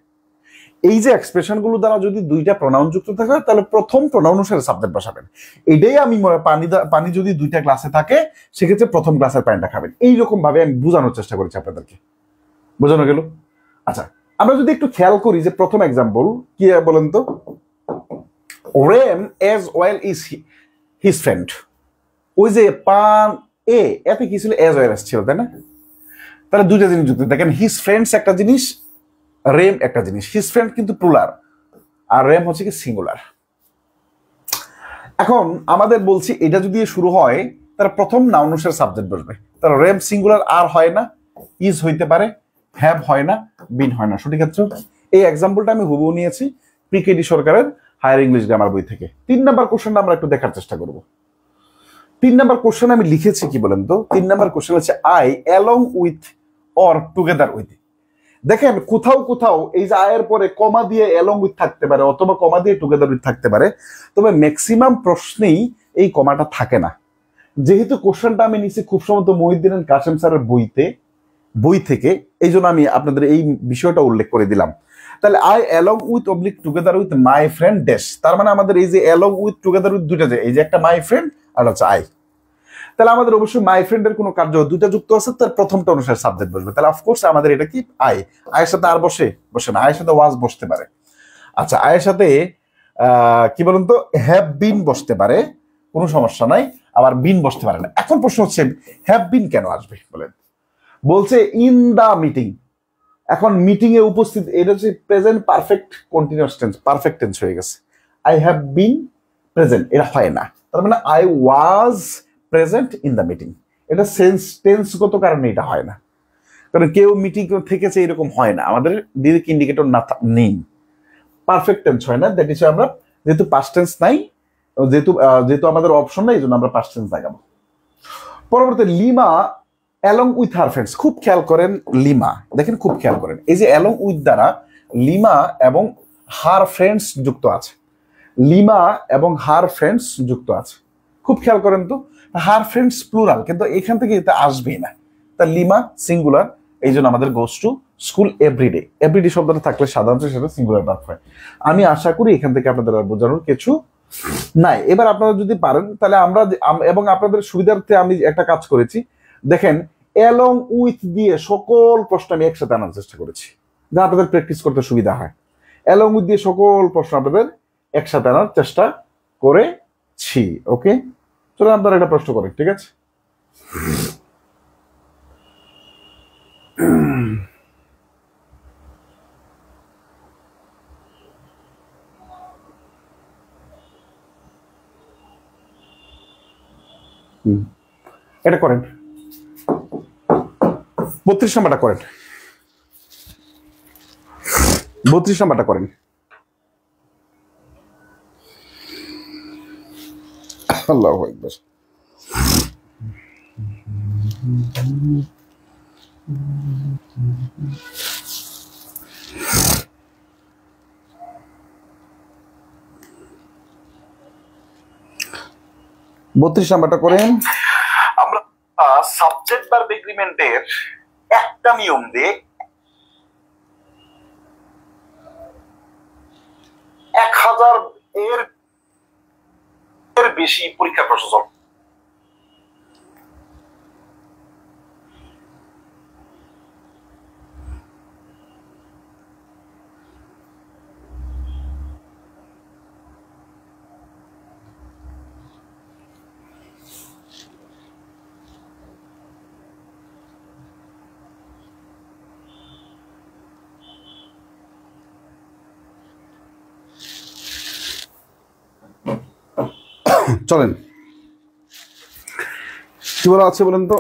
এই যে এক্সপ্রেশনগুলো দ্বারা যদি 2টা প্রনাউন যুক্ত থাকে, তাহলে প্রথম প্রনাউন অনুসারে সাবজেক্ট বসাবেন। এটাই আমি পানি যদি 2টা গ্লাসে থাকে, সেক্ষেত্রে প্রথম গ্লাসের পানিটা খাবেন। এইরকম ভাবে আমি বোঝানোর চেষ্টা করেছি আপনাদেরকে, বোঝানো গেল? আচ্ছা, আমরা যদি একটু খেয়াল করি যে প্রথম এক্সাম্পল কি বলেন তো, Ram as well is his friend. ওই যে এতে কি ছিল, এজ ওয়েল ছিল, তাই না? তাহলে দুইটা জিনিস যুক্ত। দেখেন হিজ ফ্রেন্ডস একটা জিনিস, রেম একটা জিনিস। হিজ ফ্রেন্ড কিন্তু প্লুরাল আর রেম হচ্ছে কি সিঙ্গুলার। এখন আমাদের বলছি এটা যদি শুরু হয় তাহলে প্রথম নাউনের সাবজেক্ট বসবে। তাহলে রেম সিঙ্গুলার আর হয় না, ইজ হইতে পারে, হ্যাভ হয় না, বিন হয় না। সঠিক আছে। এই এক্সাম্পলটা আমি হুবহু নিয়েছি পিকেডি সরকারের হায়ার ইংলিশ গ্রামার বই থেকে। 3 নাম্বার কোশ্চেনটা আমরা একটু দেখার চেষ্টা করব। 3 নাম্বার কোশ্চেন আমি লিখেছি কি বলেন তো? 3 নাম্বার কোশ্চেন হচ্ছে I along with or together with. দেখেন কোথাও কোথাও এই যে আয়ের পরে কমা দিয়ে অ্যালং উইথ থাকতে পারে অথবা কমা দিয়ে টুগেদার উইথ থাকতে পারে, তবে ম্যাক্সিমাম প্রশ্নেই এই কমাটা থাকে না। যেহেতু কোশ্চেনটা আমি নিচ্ছি খুব সম্ভবত মহিউদ্দিন কাসেম স্যারের বই থেকে, এই জন্য আমি আপনাদের এই বিষয়টা উল্লেখ করে দিলাম। তাহলে I along with oblique together with my friend dash, তার মানে আমাদের এই যে অ্যালং উইথ টুগেদার উইথ দুইটা, যে এই যে একটা মাই ফ্রেন্ড আর হচ্ছে আই, তাহলে আমাদের অবশ্যই মাই ফ্রেন্ডের কোনো কার্য দুইটা যুক্ত আছে, তার প্রথমটা অনুসারে সাবজেক্ট বসবে। তাহলে অফকোর্স আমাদের এটা কি আয়ের সাথে আর বসে না, আয়ের সাথে ওয়াজ বসতে পারে। আচ্ছা, আয়ের সাথে কি বলুন তো, হ্যাভ বিন বসতে পারে, কোনো সমস্যা নাই, আবার বিন বসতে পারে না। এখন প্রশ্ন হচ্ছে হ্যাভ বিন কেন আসবে বলেন? বলছে ইন দা মিটিং। এখন মিটিং এ উপস্থিত, এটা হচ্ছে present perfect continuous tense, perfect tense হয়ে গেছে। আই হ্যাভ বিন প্রেজেন্ট, এটা হয় না। তার মানে I was present in the meeting, এটা টেন্সগত কারণে এটা হয় না। কারণ কেউ মিটিং থেকেছে এরকম হয় না, আমাদের ডিরেক্ট ইন্ডিকেটর নেই, পারফেক্ট টেন্স হয় না। দ্যাট ইজ আমরা যেহেতু পাস্ট টেন্স নাই, যেহেতু আমাদের অপশন নাই, এই জন্য আমরা পাস্ট টেন্স দেখাবো। পরবর্তী lima along with her friends. খুব খেয়াল করেন লিমা, দেখেন খুব খেয়াল করেন এই যে অ্যালং উইথ দ্বারা লিমা এবং হার ফ্রেন্ডস যুক্ত আছে, লিমা এবং হার ফ্রেন্ডস যুক্ত আছে। খুব খেয়াল করেন তো, হার ফ্রেন্ডস প্লুরাল, কিন্তু এখান থেকে এটা আসবেই না। তা লিমা সিঙ্গুলার, এই জন্য আমাদের goes to school every day. Every day শব্দটা থাকলে সাধারণত সেটা সিঙ্গুলার ভার্ব হয়। আমি আশা করি এখান থেকে আপনাদের আর বোঝানোর কিছু নাই। এবার আপনারা যদি পারেন তাহলে আমরা, এবং আপনাদের সুবিধার্থে আমি একটা কাজ করেছি, দেখেন অ্যালং উইথ দিয়ে সকল প্রশ্ন আমি একসাথে আনার চেষ্টা করেছি, যা আপনাদের প্র্যাকটিস করতে সুবিধা হয়। অ্যালং উইথ দিয়ে সকল প্রশ্ন আপনাদের একসাথে আনার চেষ্টা করেছি। ওকে, চলো আপনারা একটা প্রশ্ন করেন, ঠিক আছে? এটা করেন, 32 নাম্বারটা করেন, 32 নাম্বারটা করেন। আল্লাহু আকবার। বত্রিশ নাম্বারটা করেন। আমরা সাবজেক্ট ভার্ব এগ্রিমেন্টের একটা নিয়ম দিয়ে 1000 এর বেশি পরীক্ষা প্রশ্ন চলেন, কি বলা আছে বলেন তো?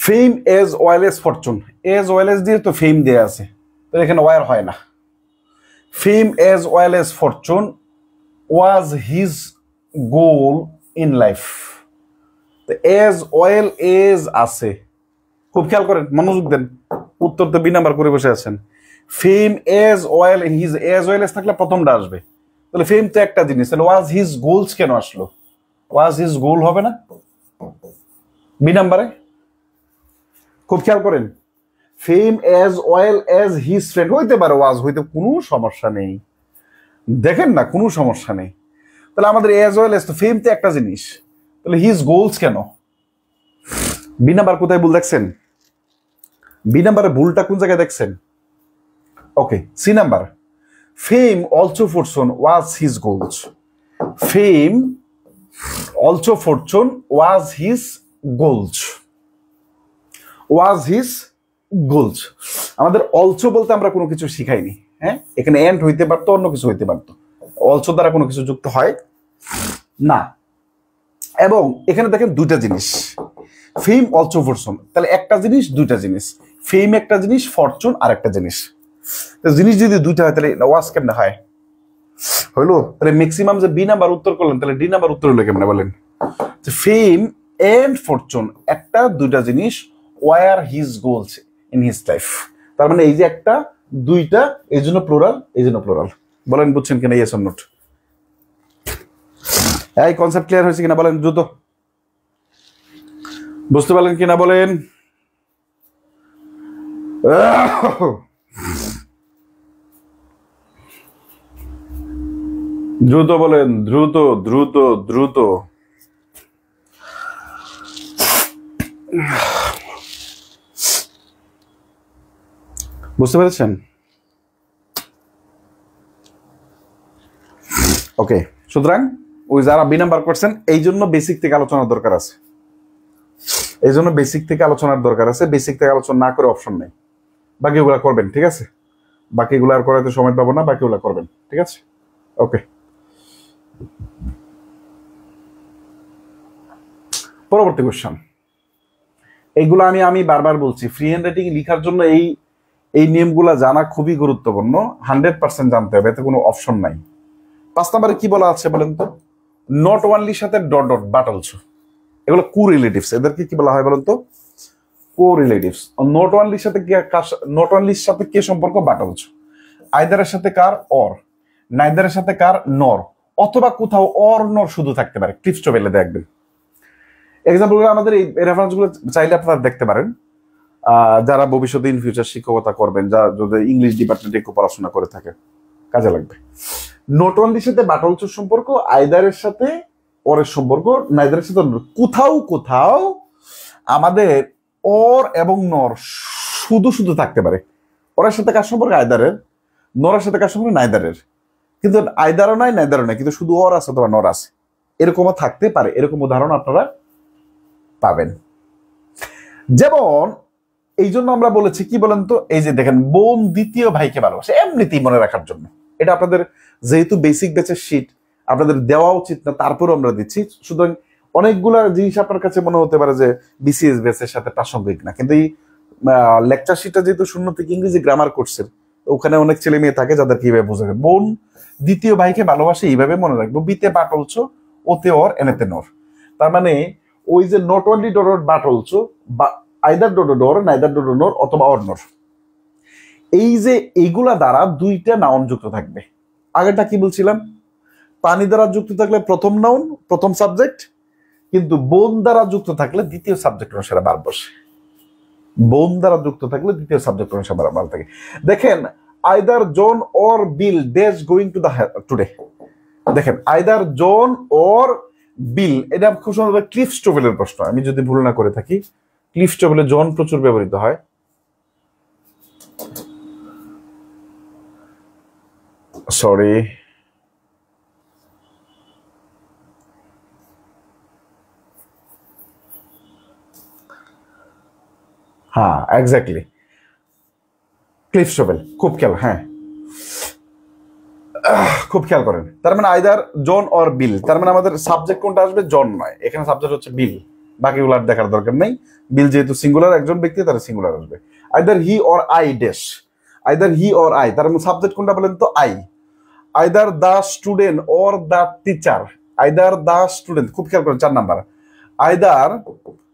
Fame as well as fortune, as well as দিয়ে তো ফেম দেয়া আছে, তো এখানে ওয়ার হয় না। Fame as well as fortune was his goal in life, as well as আছে। খুব খেয়াল করেন, মনোযোগ দেন, উত্তর তো বি নাম্বার করে বসে আছেন। Fame as well, his as well as থাকলে প্রথমটা আসবে, তাহলে ফেম তো একটা জিনিস, তাহলে ওয়াজ হিজ গোলস কেন আসলো? ওয়াজ হিজ গোল হবে না বি নাম্বারে? খুব খেয়াল করেন, fame as well as his friend হইতে পারে, ওয়াজ হইতে কোনো সমস্যা নেই, দেখেন না কোনো সমস্যা নেই। তাহলে আমাদের এজ ওয়েল এজ, তো ফেম তো একটা জিনিস, তাহলে হিজ গোলস কেন? বি নাম্বার কোথায় ভুল দেখছেন? বি নাম্বারে ভুলটা কোন জায়গায় দেখছেন? Okay, C number, fame also fortune was his goals. Fame also fortune was his goals. Was his goals, আমাদের অলসো বলতে আমরা কোনো কিছু শিখাইনি, হ্যাঁ, এখানে এন্ড হইতে পারতো, অন্য কিছু হইতে পারতো, অলসো দ্বারা কোনো কিছু যুক্ত হয় না। এবং এখানে দেখেন দুইটা জিনিস, ফেম অলসো ফরচুন, তাহলে একটা জিনিস দুইটা জিনিস, ফেম একটা জিনিস, ফরচুন আর একটা জিনিস। জিনিস যদি দুইটা হয় তাহলে ওয়াজ কেমনে হয়? হইলো? তাহলে ম্যাক্সিমাম যে বি নাম্বার উত্তর করলেন, তাহলে ডি নাম্বার উত্তর হলো কেমনে বলেন? ফেম এন্ড ফরচুন একটা দুইটা জিনিস, were his goals in his life. তার মানে এই যে একটা দুইটা, এই জন্য প্লুরাল, এই জন্য প্লুরাল। বলেন বুঝছেন কিনা? Yes or not? এই কনসেপ্ট ক্লিয়ার হয়েছে কিনা বলেন দ্রুত? বুঝতে পারলেন কিনা বলেন? দ্রুত বলেন, দ্রুত দ্রুত দ্রুত। বুঝতে পেরেছেন? ওকে, সুতরাং ওই যারা বি নাম্বার করছেন, এই জন্য বেসিক থেকে আলোচনার দরকার আছে, এই জন্য বেসিক থেকে আলোচনার দরকার আছে। বেসিক থেকে আলোচনা না করে অপশন নেই, বাকিগুলা করবেন, ঠিক আছে? বাকিগুলো আর করাতে সময় পাবো না, বাকিগুলা করবেন, ঠিক আছে? ওকে, পরবর্তী কোশ্চেন। এইগুলো আমি বারবার বলছি, ফ্রি হ্যান্ড রাইটিং লেখার জন্য এই নিয়মগুলা জানা খুবই গুরুত্বপূর্ণ, 100% জানতে হবে, এতে কোনো অপশন নাই। 5 নম্বরে কি বলা আছে বলেন তো? নট ওয়ানলির সাথে ডট ডট বাট অলসো, এগুলো কো রিলেটিভস। এদেরকে কি বলা হয় বলেন তো? কো রিলেটিভস। নট ওয়ানলির সাথে নট ওয়ানলির সাথে কে সম্পর্ক? But also. আইদারের সাথে কার? অর। নাইদারের সাথে কার? নর। অথবা কোথাও অর নর শুধু থাকতে পারে, ক্লিপস টেবিলে দেখবেন। এক্সাম্পলগুলো আমাদের এই রেফারেন্সগুলো চাইলে আপনারা দেখতে পারেন, যারা ভবিষ্যতে ইন ফিউচার শিক্ষকতা করবেন, যারা যদি ইংলিশ ডিপার্টমেন্টে একটু পড়াশোনা করে থাকে, কাজে লাগবে। নট অনলির সাথে বাট অলসোর সম্পর্ক, আইদারের সাথে অরের সম্পর্ক, নাইদারের সাথে কোথাও কোথাও আমাদের অর এবং নর শুধু শুধু থাকতে পারে। অরের সাথে কার সম্পর্ক? আইদারের। নরের সাথে কার সম্পর্ক? নাইদারের। কিন্তু আইদারও নাই নাইদারও নাই, কিন্তু শুধু অর আছে অথবা নর আছে, এরকমও থাকতে পারে। এরকম উদাহরণ আপনারা পাবেন। যেমন এই জন্য আমরা বলেছি কি বলেন তো, এই যে দেখেন, বোন দ্বিতীয় ভাইকে ভালোবাসে, এমনিতেই মনে রাখার জন্য। এটা আপনাদের যেহেতু বেসিক ব্যাচের শীট, আপনাদের দেওয়া উচিত না, তারপরেও আমরা দিচ্ছি। সুতরাং অনেকগুলা জিনিস আপনার কাছে মনে হতে পারে যে বিসিএস ব্যাচের সাথে প্রাসঙ্গিক না, কিন্তু এই লেকচার শিটটা যেহেতু 0 থেকে ইংরেজি গ্রামার কোর্সের, ওখানে অনেক ছেলে মেয়ে থাকে যাদের কিভাবে বোঝাবে। বোন দ্বিতীয় ভাইকে ভালোবাসে, এইভাবে মনে রাখবো, বিতে বাট অলসো, ওতে অর, এনেতে নর। তার মানে ওই যে not only dot dot but also, বা either dot dot or, neither dot dot nor, অথবা অর নর, এই যে এইগুলা দ্বারা দুইটা নাউন যুক্ত থাকবে। আগেরটা কি বলছিলাম? পানি দ্বারা যুক্ত থাকলে প্রথম নাউন, প্রথম সাবজেক্ট, কিন্তু বোন দ্বারা যুক্ত থাকলে দ্বিতীয় সাবজেক্ট অনুসারে বার বসে। বোন দ্বারা যুক্ত থাকলে দ্বিতীয় সাবজেক্ট অনুসারে বার থাকে। দেখেন, either John or Bill dash going to the today. দেখেন, আইদার জন অর বিল, এটা খুব সুন্দর ক্লিফ স্টোভেলের প্রশ্ন, আমি যদি ভুল না করে থাকি। ক্লিফ স্টোভেলে জন প্রচুর ব্যবহৃত হয়। সরি, হ্যাঁ এক্স্যাক্টলি, ক্লিফ স্টোভেল, খুব খেয়াল, হ্যাঁ খুব খেয়াল করেন। তার মানে আইদার জন অর বিল, তার মানে আমাদের সাবজেক্ট কোনটা আসবে? জন নয়, এখানে সাবজেক্ট হচ্ছে বিল। বাকিগুলো আর দেখার দরকার নেই, বিল যেহেতু সিঙ্গুলার, একজন ব্যক্তি, তার সিঙ্গুলার আসবে। Either he or I dash, either he or I, তার মানে সাবজেক্ট কোনটা বলেন তো? I. Either the student or the teacher, either the student, খুব খেয়াল করেন 4 নাম্বার, আইদার,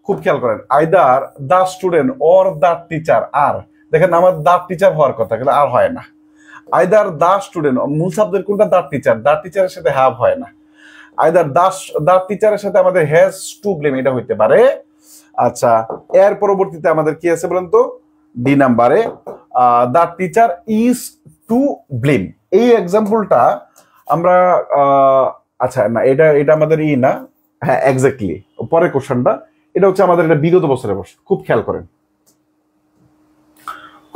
খুব খেয়াল করেন, either the student or the teacher are. দেখেন, আমার দ্য টিচার হওয়ার কথা, কিন্তু আর হয় না। আইদার দ্য স্টুডেন্ট, মূল সাবজেক্ট কোনটা? দ্য টিচার, দ্য টিচারের সাথে হ্যাভ হয় না। আইদার দ্য টিচারের সাথে আমাদের হ্যাজ টু ব্লেম, এটা হইতে পারে। আচ্ছা, এর পরবর্তীতে আমাদের কি আছে বলেন তো? ডি নাম্বারে the teacher is to blame. এই এক্সাম্পলটা আমরা আচ্ছা না, এটা আমাদের না, হ্যাঁ এক্স্যাক্টলি পরের কোশ্চেনটা, এটা হচ্ছে আমাদের এটা বিগত বছরের প্রশ্ন। খুব খেয়াল করেন,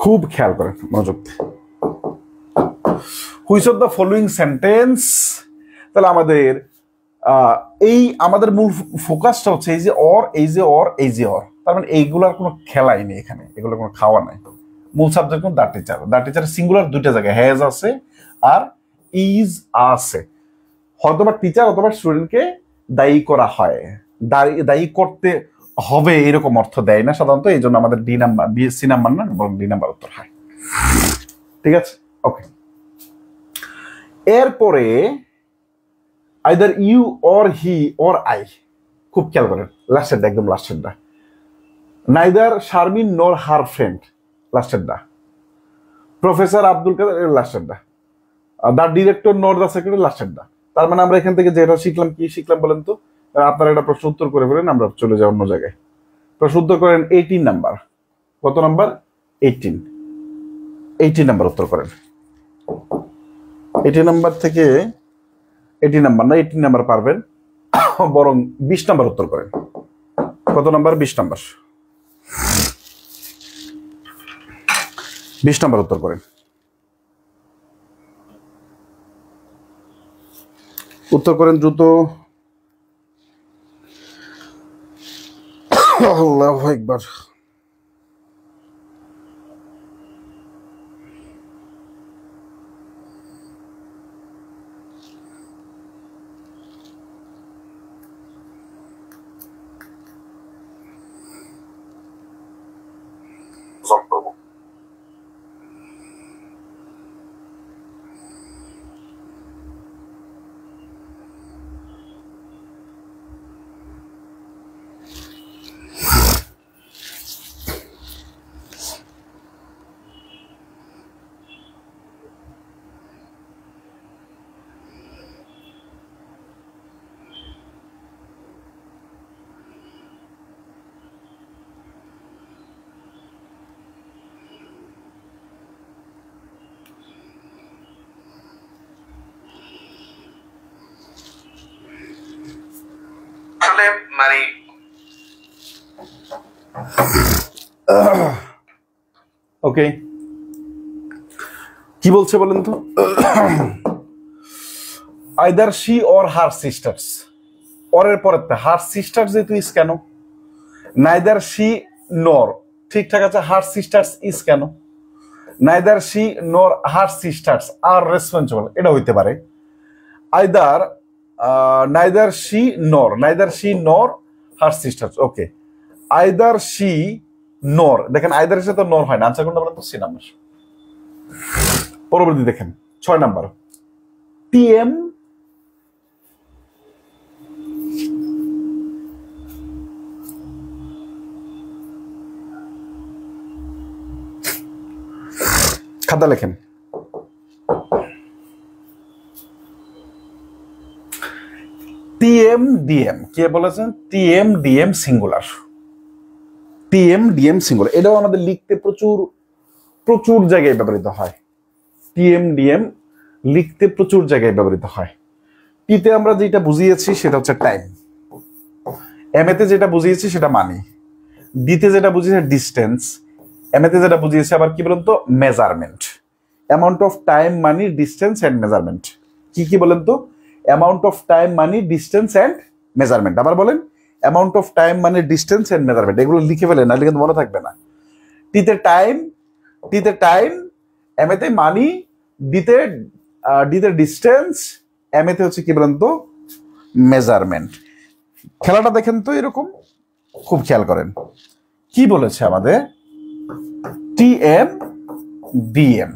খুব খেয়াল করেন, মনোযোগ। Which of the following sentence, তাহলে আমাদের এই আমাদের মূল ফোকাসটা হচ্ছে এই যে অর, এই যে অর, এই যে অর, তার মানে এইগুলার কোনো খেলাই নেই এখানে, এগুলো কোনো খাওয়া নাই। মূল সাবজেক্ট কোন? The teacher. The teacher singular দুইটা জায়গায়, হ্যাজ আছে আর ইজ আছে। হয়তোবা টিচার অথবা স্টুডেন্টকে দায়ী করা হয়, দায়ী করতে হবে এরকম অর্থ দেয় না সাধারণত, এই জন্য আমাদের ডি নাম্বার, সি নাম্বার না বরং ডি নাম্বার উত্তর হয়। ঠিক আছে, ওকে। এরপরে either you or he or I, খুব খেয়াল করেন লাস্টেরটা, একদম লাস্টেরটা। Neither Sharmin nor her friend, লাস্টেরটা। প্রফেসর আব্দুল কাদের, লাস্টেরটা। The director nor the secretary, লাস্টেরটা। তার মানে আমরা এখান থেকে যেটা শিখলাম, কি শিখলাম বলেন তো? আপনারা একটা প্রশ্ন উত্তর করে ফেলেন, আমরা চলে যাই অন্য জায়গায়। প্রশ্ন উত্তর করেন 18 নাম্বার। কত নাম্বার? 18। 18 নাম্বার উত্তর করেন। 18 নাম্বার থেকে 18 নাম্বার না, 18 নাম্বার পারবেন, বরং 20 নাম্বার উত্তর করেন। কত নাম্বার? 20 নাম্বার। 20 নাম্বার উত্তর করেন। উত্তর করেন দ্রুত। আল্লাহু আকবার। ওকে, কি বলছে বলেন তো? Either she or her sisters, অরের পরে হার সিস্টার্স যেহেতু ইস কেন? নাইদার শি নর, ঠিকঠাক আছে, হার সিস্টার্স ইস কেন? নাইদার শি নর হার সিস্টার্স আর রেসপন্সিবল, এটা হইতে পারে। আইদার নাইদার শি নর হার সিস্টার্স, ওকে। আইদার শি নর, দেখেন আইদারের সাথে নর হয় না, আনসার কোনটা বলেন তো? C number. পরবর্তী দেখেন 6 নাম্বার। টিএম খাতা লেখেন। টিএম ডিএম কে বলেছেন? TM DM singular. TM DM singular, এটাও আমাদের লিখতে প্রচুর প্রচুর জায়গায় ব্যবহৃত হয়। টিএম ডিএম লিখতে প্রচুর জায়গায় ব্যবহৃত হয়। টিতে আমরা যেটা বুঝিয়েছি সেটা হচ্ছে টাইম, এম এতে যেটা বুঝিয়েছি সেটা মানি, ডিতে যেটা বুঝিয়েছি ডিস্টেন্স, এম এতে যেটা বুঝিয়েছি আবার কি বলেন তো? Measurement. Amount of time, money, distance and measurement. কি কি বলেন তো? Amount of time, money, distance and measurement. আবার বলেন, amount of time, money, distance and measurement. এগুলো লিখে ফেলেন, নাহলে কিন্তু মনে থাকবে না। টিতে টাইম, এম এতে মানি, ডিতে ডিস্টেন্স, এম এতে হচ্ছে কি বলেন তো? মেজারমেন্ট। খেলাটা দেখেন তো এরকম, খুব খেয়াল করেন কি বলেছে আমাদের। টিএম ডিএম,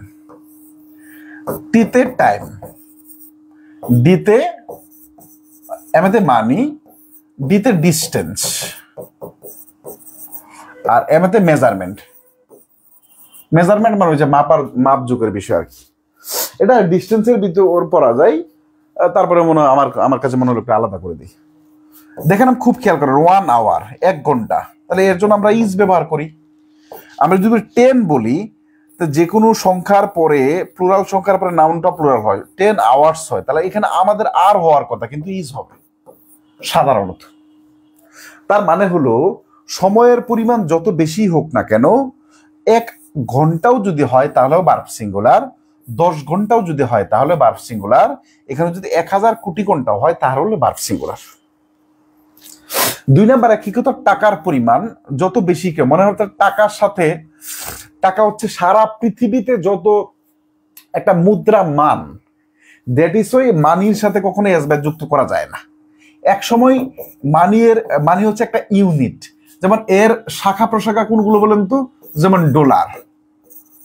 টিতে টাইম, ডিতে এমএতে মানি, ডিতে ডিস্টেন্স আর এমএতে মেজারমেন্ট। মেজারমেন্ট মানে ওই যে মাপ যুগের বিষয় আর কি। এটা ডিস্টেন্সের ভিতরে ওর পড়া যায়, তারপরে মনে হয় আমার কাছে মনে হলো আলাদা করে দিই। দেখেন খুব খেয়াল করেন, 1 আওয়ার 1 ঘন্টা, তাহলে এর জন্য আমরা ইজ ব্যবহার করি। আমরা যদি 10 বলি, তো যে কোনো সংখ্যার পরে, প্লুরাল সংখ্যার পরে নাউনটা প্লুরাল হয়, 10 আওয়ার্স হয়, তাহলে এখানে আমাদের আর হওয়ার কথা, কিন্তু ইজ হবে সাধারণত। তার মানে হলো সময়ের পরিমাণ যত বেশি হোক না কেন, 1 ঘন্টাও যদি হয় তাহলেও ভার্ব সিঙ্গুলার, 10 ঘন্টাও যদি হয় তাহলে ভার্ব সিঙ্গুলার, এখানে যদি 1000 কোটি ঘন্টাও হয় তাহলে ভার্ব সিঙ্গুলার। 2 নাম্বার কি কথা, টাকার পরিমাণ যত বেশি কেউ মনে হয় টাকার সাথে, টাকা হচ্ছে সারা পৃথিবীতে যত একটা মুদ্রা মান, দ্যাট ইজ ওই মানির সাথে কখনো এস ভার্ব যুক্ত করা যায় না। এক সময় মানি হচ্ছে একটা ইউনিট, যেমন এর শাখা প্রশাখা কোনগুলো বলেন তো, যেমন ডলার,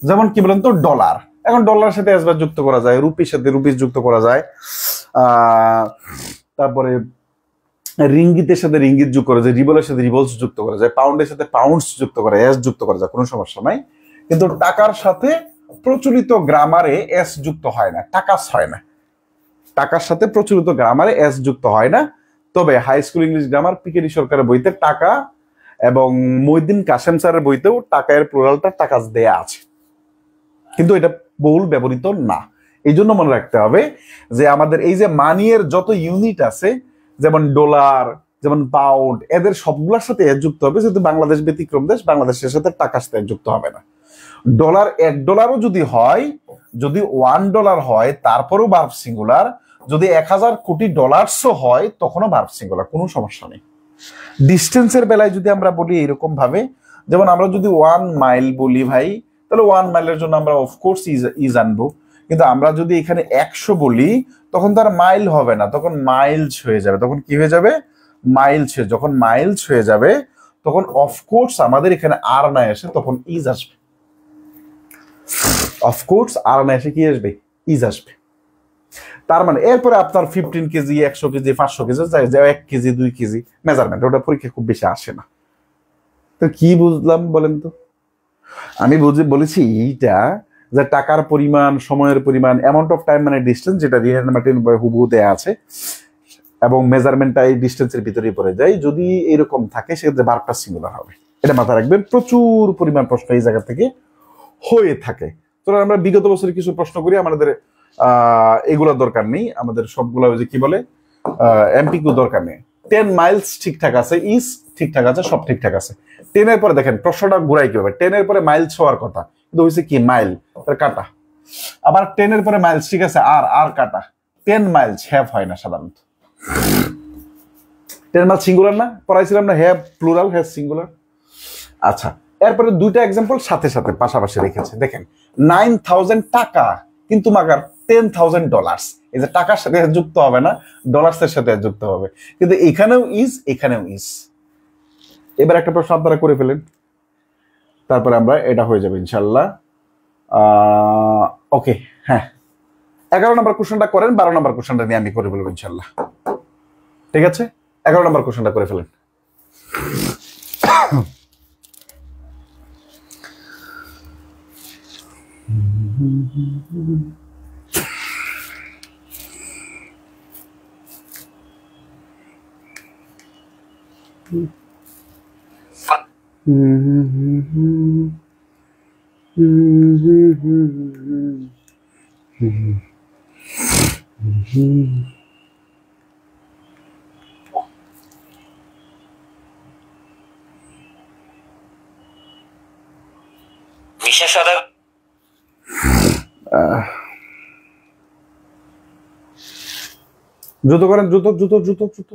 যেমন কি বলেন তো ডলার, এখন ডলারের সাথে এস ভার্ব যুক্ত করা যায়, রুপির সাথে রুপিস যুক্ত করা যায়, তারপরে রিঙ্গিতের সাথে রিঙ্গিত যুক্ত করা যায়, রিবলের সাথে রিবলস যুক্ত করা যায়, পাউন্ডের সাথে পাউন্ডস যুক্ত করা যায়, এস যুক্ত করা যায়, কোনো সমস্যা নাই। কিন্তু টাকার সাথে প্রচলিত গ্রামারে এস যুক্ত হয় না, টাকাস হয় না, টাকার সাথে প্রচলিত গ্রামারে এস যুক্ত হয় না। তবে হাই স্কুল ইংলিশ গ্রামার পিকেডি সরকারের বইতে টাকা এবং মইদিন কাসেম স্যারের বইতেও টাকা এর প্লুরালটা টাকাস দেয়া আছে, কিন্তু এটা বহুল ব্যবহৃত না। এই জন্য মনে রাখতে হবে যে আমাদের এই যে মানি এর যত ইউনিট আছে, যেমন ডলার, যেমন পাউন্ড, এদের সবগুলোর সাথে এস যুক্ত হবে, যেহেতু বাংলাদেশ ব্যতিক্রম দেশ, বাংলাদেশের সাথে টাকার সাথে যুক্ত হবে না। ডলার $1 যদি হয়, যদি $1 হয় তারপরেও ভার্ব সিঙ্গুলার, যদি 1000 কোটি ডলার্সও হয় তখনও ভার্ব সিঙ্গুলার, কোনো সমস্যা নেই। ডিস্টেন্সের বেলায় যদি আমরা বলি এরকম ভাবে, যেমন আমরা যদি 1 মাইল বলি ভাই, তাহলে 1 মাইলের জন্য আমরা অফকোর্স ইজ আনবো, কিন্তু আমরা যদি এখানে 100 বলি তখন তার মাইল হবে না, তখন মাইলস হয়ে যাবে। তখন কি হয়ে যাবে? মাইলস। যখন মাইলস হয়ে যাবে তখন অফকোর্স আমাদের এখানে আর না এসে তখন ইজ আসবে, অফকোর্স আর না এসে কি আসবে? ইজ আসবে। তার মানে এরপরে আপনার 15 KG, 100 KG, 500 KG, 1 KG, 2 KG measurement, ওটা পরীক্ষা খুব বেশি আসে না। তো কি বুঝলাম বলেন তো? আমি বলেছি এইটা যে টাকার পরিমাণ, সময়ের পরিমাণ, অ্যামাউন্ট অফ টাইম মানে ডিস্টেন্স, যেটা রিহান মার্টিন হুবহু দেয়া আছে, এবং মেজারমেন্টটা এই ডিস্টেন্সের ভিতরেই পড়ে যায়। যদি এরকম থাকে সেক্ষেত্রে ভার্বটা সিঙ্গুলার হবে, এটা মাথায় রাখবেন। প্রচুর পরিমাণ প্রশ্ন এই জায়গা থেকে হয়ে থাকে। তো আমরা বিগত বছরে কিছু প্রশ্ন করি, আমাদের এগুলোর দরকার নেই, আমাদের সবগুলো যে কি বলে এমপিকিউ দরকার নেই। 10 মাইলস ঠিকঠাক আছে, ইজ ঠিকঠাক আছে, সব ঠিকঠাক আছে। 10 এর পরে দেখেন প্রশ্নটা ঘুরাই কি হবে, 10 এর পরে মাইলস হওয়ার কথা, কিন্তু হয়েছে কি মাইল, কাটা। আবার 10 এর পরে মাইলস ঠিক আছে, আর কাটা। 10 মাইলস হ্যাভ হয় না সাধারণত। 10 মাইলস সিঙ্গুলার না, পড়াইছিলাম না, হ্যাভ প্লুরাল, হ্যাভ সিঙ্গুলার। আচ্ছা, এরপরে দুইটা এক্সাম্পল সাথে সাথে পাশাপাশি রেখেছে। দেখেন 9000 টাকা, কিন্তু মাগার $10,000, এই যে টাকার সাথে যুক্ত হবে না, ডলার্সের সাথে যুক্ত হবে, কিন্তু এখানেও ইজ, এখানেও ইজ। এবার একটা প্রশ্ন আপনারা করে ফেলেন, তারপরে আমরা এটা হয়ে যাবে ইনশাল্লাহ। ওকে, হ্যাঁ, 11 নম্বর কোশ্চেনটা করেন, 12 নম্বর কোশ্চেনটা নিয়ে আমি করে ফেলবো ইনশাল্লাহ। ঠিক আছে, 11 নম্বর কোশ্চেনটা করে ফেলেন। দ্রুত করেন, দ্রুত দ্রুত দ্রুত দ্রুত।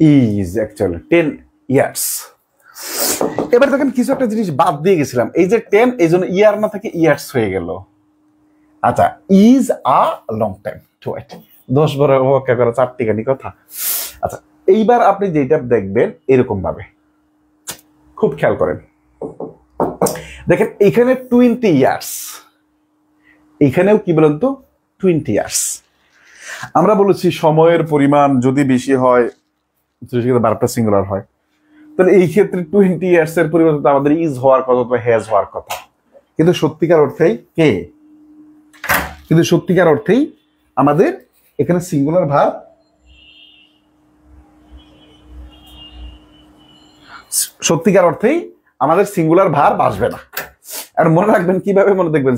Is actually 10 years. এবার দেখেন কিছু একটা জিনিস বাদ দিয়ে গেছিলাম, এই যে 10, এই জন্য ইয়ার না থেকে ইয়ার্স হয়ে গেল। আচ্ছা, is a long time to wait, 10 বছর অপেক্ষা করা, 4 টিকানি কথা। আচ্ছা, এইবার আপনি যেটা দেখবেন এরকম ভাবে, খুব খেয়াল করেন। দেখেন এখানে 20 ইয়ার্স, এখানেও কি বলেন তো 20 ইয়ার্স। আমরা বলেছি সময়ের পরিমাণ যদি বেশি হয় সেক্ষেত্রে ভার্বটা সিঙ্গুলার হয়, তাহলে এই ক্ষেত্রে 20 ইয়ার্স এর পরিবর্তে আমাদের ইজ হওয়ার কথা, তো হ্যাজ হওয়ার কথা। কিন্তু সত্যিকার অর্থেই কিন্তু সত্যিকার অর্থেই আমাদের এখানে সিঙ্গুলার ভার্ব, সত্যিকার অর্থেই আমাদের সিঙ্গুলার ভার্ব আসবে না। আর মনে রাখবেন কিভাবে, মনে দেখবেন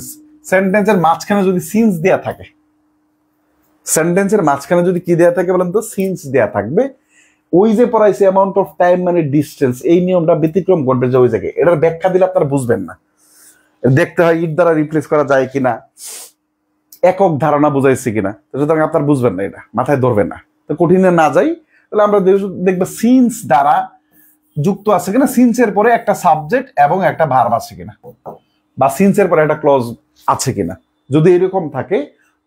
সেন্টেন্সের মাঝখানে যদি সিন্স দেয়া থাকে, সেন্টেন্সের মাঝখানে যদি কি দেয়া থাকে বলেন তো, সিন্স দেয়া থাকবে। ওই যে পড়াইছে অ্যামাউন্ট অফ টাইম মানে ডিস্টেন্স, এই নিয়মটা ব্যতিক্রম করবে যে ওই জায়গায়, এটার ব্যাখ্যা দিলে আপনারা বুঝবেন না। দেখতে হয় ইট দ্বারা রিপ্লেস করা যায় কিনা, একক ধারণা বুঝাইছি কিনা, সুতরাং আপনার বুঝবেন না, এটা মাথায় ধরবেন না। তো কঠিনে না যাই, তাহলে আমরা দেখবো সিন্স দ্বারা যুক্ত আছে কিনা, সিন্সের পরে একটা সাবজেক্ট এবং একটা ভার্ব আছে কিনা, বা সিন্সের পরে একটা ক্লজ আছে কিনা। যদি এরকম থাকে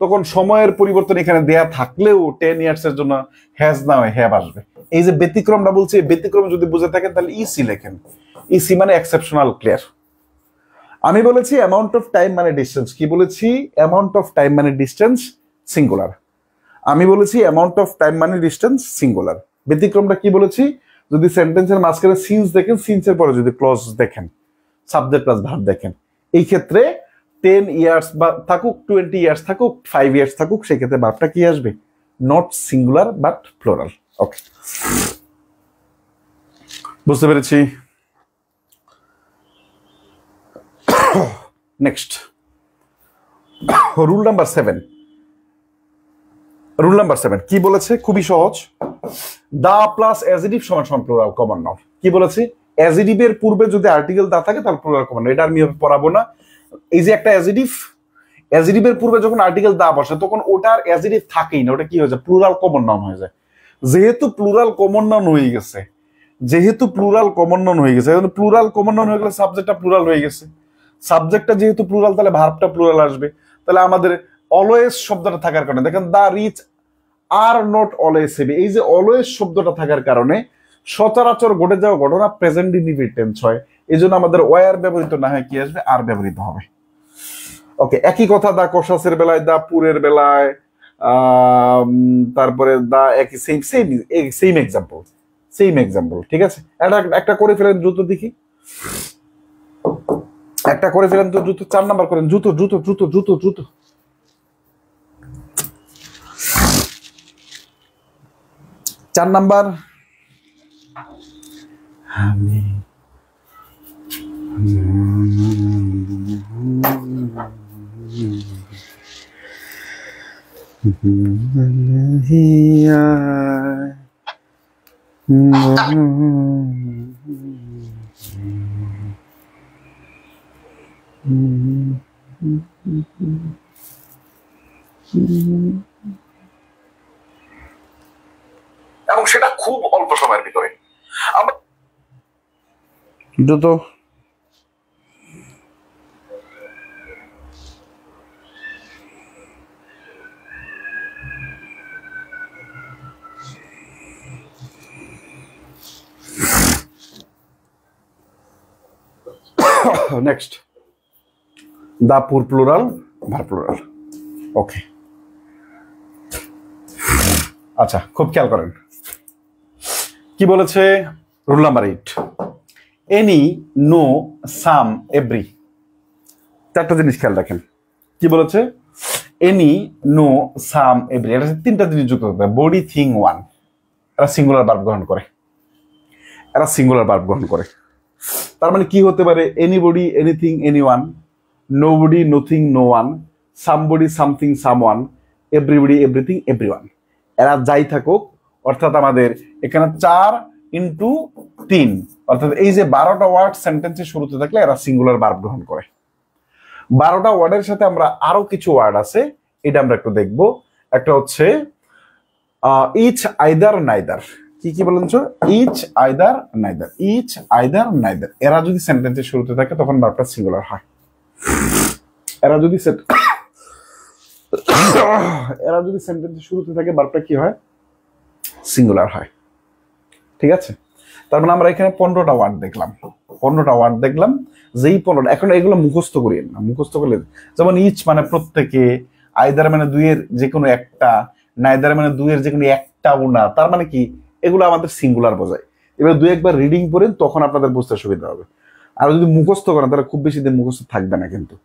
তখন সময়ের পরিবর্তন এখানে দেয়া থাকলেও 10 ইয়ার্স এর জন্য হ্যাজ না হয় হ্যাভ আসবে। এই যে ব্যতিক্রমটা বলছি, ব্যতিক্রম যদি বুঝে থাকেন তাহলে ইসি লেখেন। ইসি মানে এক্সেপশনাল ক্লিয়ার। আমি বলেছি অ্যামাউন্ট অফ টাইম মানে ডিস্টেন্স, কি বলেছি? অ্যামাউন্ট অফ টাইম মানে ডিস্টেন্স সিঙ্গুলার। আমি বলেছি অ্যামাউন্ট অফ টাইম মানে ডিস্টেন্স সিঙ্গুলার। ব্যতিক্রমটা কি বলেছি? যদি সেন্টেন্সের মাঝখানে সিন্স দেখেন, সিন্সের পরে যদি ক্লজ দেখেন, সাবজেক্ট প্লাস ভার্ব দেখেন, এই ক্ষেত্রে 10 ইয়ার্স বা থাকুক, 20 ইয়ার্স থাকুক, 5 ইয়ার্স থাকুক, সেক্ষেত্রে ভার্বটা কি আসবে? Not singular but plural. Okay, বুঝতে পেরেছি। Next, rule number 7। Rule number 7 কি বলেছে? খুবই সহজ। দা প্লাস অ্যাজিটিভ সমান সমান প্লুরাল কমন নাউন। কি বলেছি? অ্যাজিটিভের পূর্বে যদি আর্টিকেল দা থাকে তাহলে প্লুরাল কমন নাউন। এটা আমি পড়াবো না। এই যে একটা অ্যাজিটিভ, অ্যাজিটিভের পূর্বে যখন আর্টিকেল দা বসে তখন ওটার অ্যাজিটিভ থাকেই না, ওটা কি হয়ে যায়? প্লুরাল কমন নাউন হয়ে যায়। যেহেতু প্লুরাল কমন নাউন হয়ে গেছে, যেহেতু প্লুরাল কমন নাউন হয়ে গেছে, প্লুরাল কমন নাউন হয়ে গেলে সাবজেক্টটা প্লুরাল হয়ে গেছে। সাবজেক্টটা যেহেতু প্লুরাল, তাহলে ভার্বটা প্লুরাল আসবে। তাহলে আমাদের অলওয়েজ শব্দটা থাকার কারণে, দেখেন the rich are not always heavy, এই যে অলওয়েজ শব্দটা থাকার কারণে সচরাচর ঘটে যাওয়া ঘটনা প্রেজেন্ট ইনডিফিনিট টেন্স হয়। এই জন্য আমাদের ওয়ার ব্যবহৃত না হয় কি আসবে? আর ব্যবহৃত হবে। ওকে, একই কথা দা কসাসের বেলায়, দা পুরের বেলায়, তারপরে দা একই same same same example, same example. ঠিক আছে, একটা করে ফেলেন দ্রুত দেখি, একটা করে ফেলেন তো দ্রুত। 4 নাম্বার করেন দ্রুত দ্রুত দ্রুত দ্রুত দ্রুত। 4 নাম্বার। আমি এবং সেটা খুব অল্প সময়ের ভিতরে। দ্রুত নেক্সট, দা পুর প্লুরাল, ভার প্লুরাল। ওকে, আচ্ছা খুব খেয়াল করেন কি বলেছে। রুল নাম্বার 8, এনি, নো, সাম, এভরি। 4টা জিনিস খেয়াল রাখেন। কি বলেছে? এনি, নো, সাম, এভরি। এটা 3টা জিনিস যুক্ত করতে হবে। Body, thing, one. এরা সিঙ্গুলার ভার্ব গ্রহণ করে, এরা সিঙ্গুলার ভার্ব গ্রহণ করে। তার মানে কি হতে পারে? Anybody, anything, anyone, nobody, nothing, no one, somebody, something, someone, everybody, everything, everyone. এরা যাই থাকুক, অর্থাৎ আমাদের এখানে 4 ইন্টু 3, অর্থাৎ এই যে 12টা ওয়ার্ড সেন্টেন্সের শুরুতে থাকলে এরা সিঙ্গুলার ভার্ব গ্রহণ করে। 12টা ওয়ার্ডের সাথে আমরা আরো কিছু ওয়ার্ড আছে, এটা আমরা একটু দেখবো। একটা হচ্ছে ইচ, আইদার, নাইদার। কি কি বলেন? Each, either, neither. Each, either, neither. এরা যদি সেন্টেন্সের শুরুতে থাকে তখন ভার্বটা সিঙ্গুলার হয়। এরা যদি সেন্টেন্সের শুরুতে থাকে ভার্বটা কি হয়? সিঙ্গুলার হয়। ঠিক আছে, তার মানে আমরা এখানে 15টা ওয়ার্ড দেখলাম, 15টা ওয়ার্ড দেখলাম। যেই 15টা, এখন এগুলো মুখস্থ করিয়েন না, মুখস্থ করলে যেমন ইচ মানে প্রত্যেকে, আইদার মানে দুইয়ের যে কোনো একটা, নাইদার মানে দুইয়ের যে কোনো একটাও না। তার মানে কি? এগুলো আমাদের সিঙ্গুলার বোঝায়। এবার 2-1বার রিডিং করেন, তখন আপনাদের বুঝতে সুবিধা হবে। আর যদি মুখস্থ করেন তাহলে খুব বেশি দিন মুখস্থ থাকবে না, কিন্তু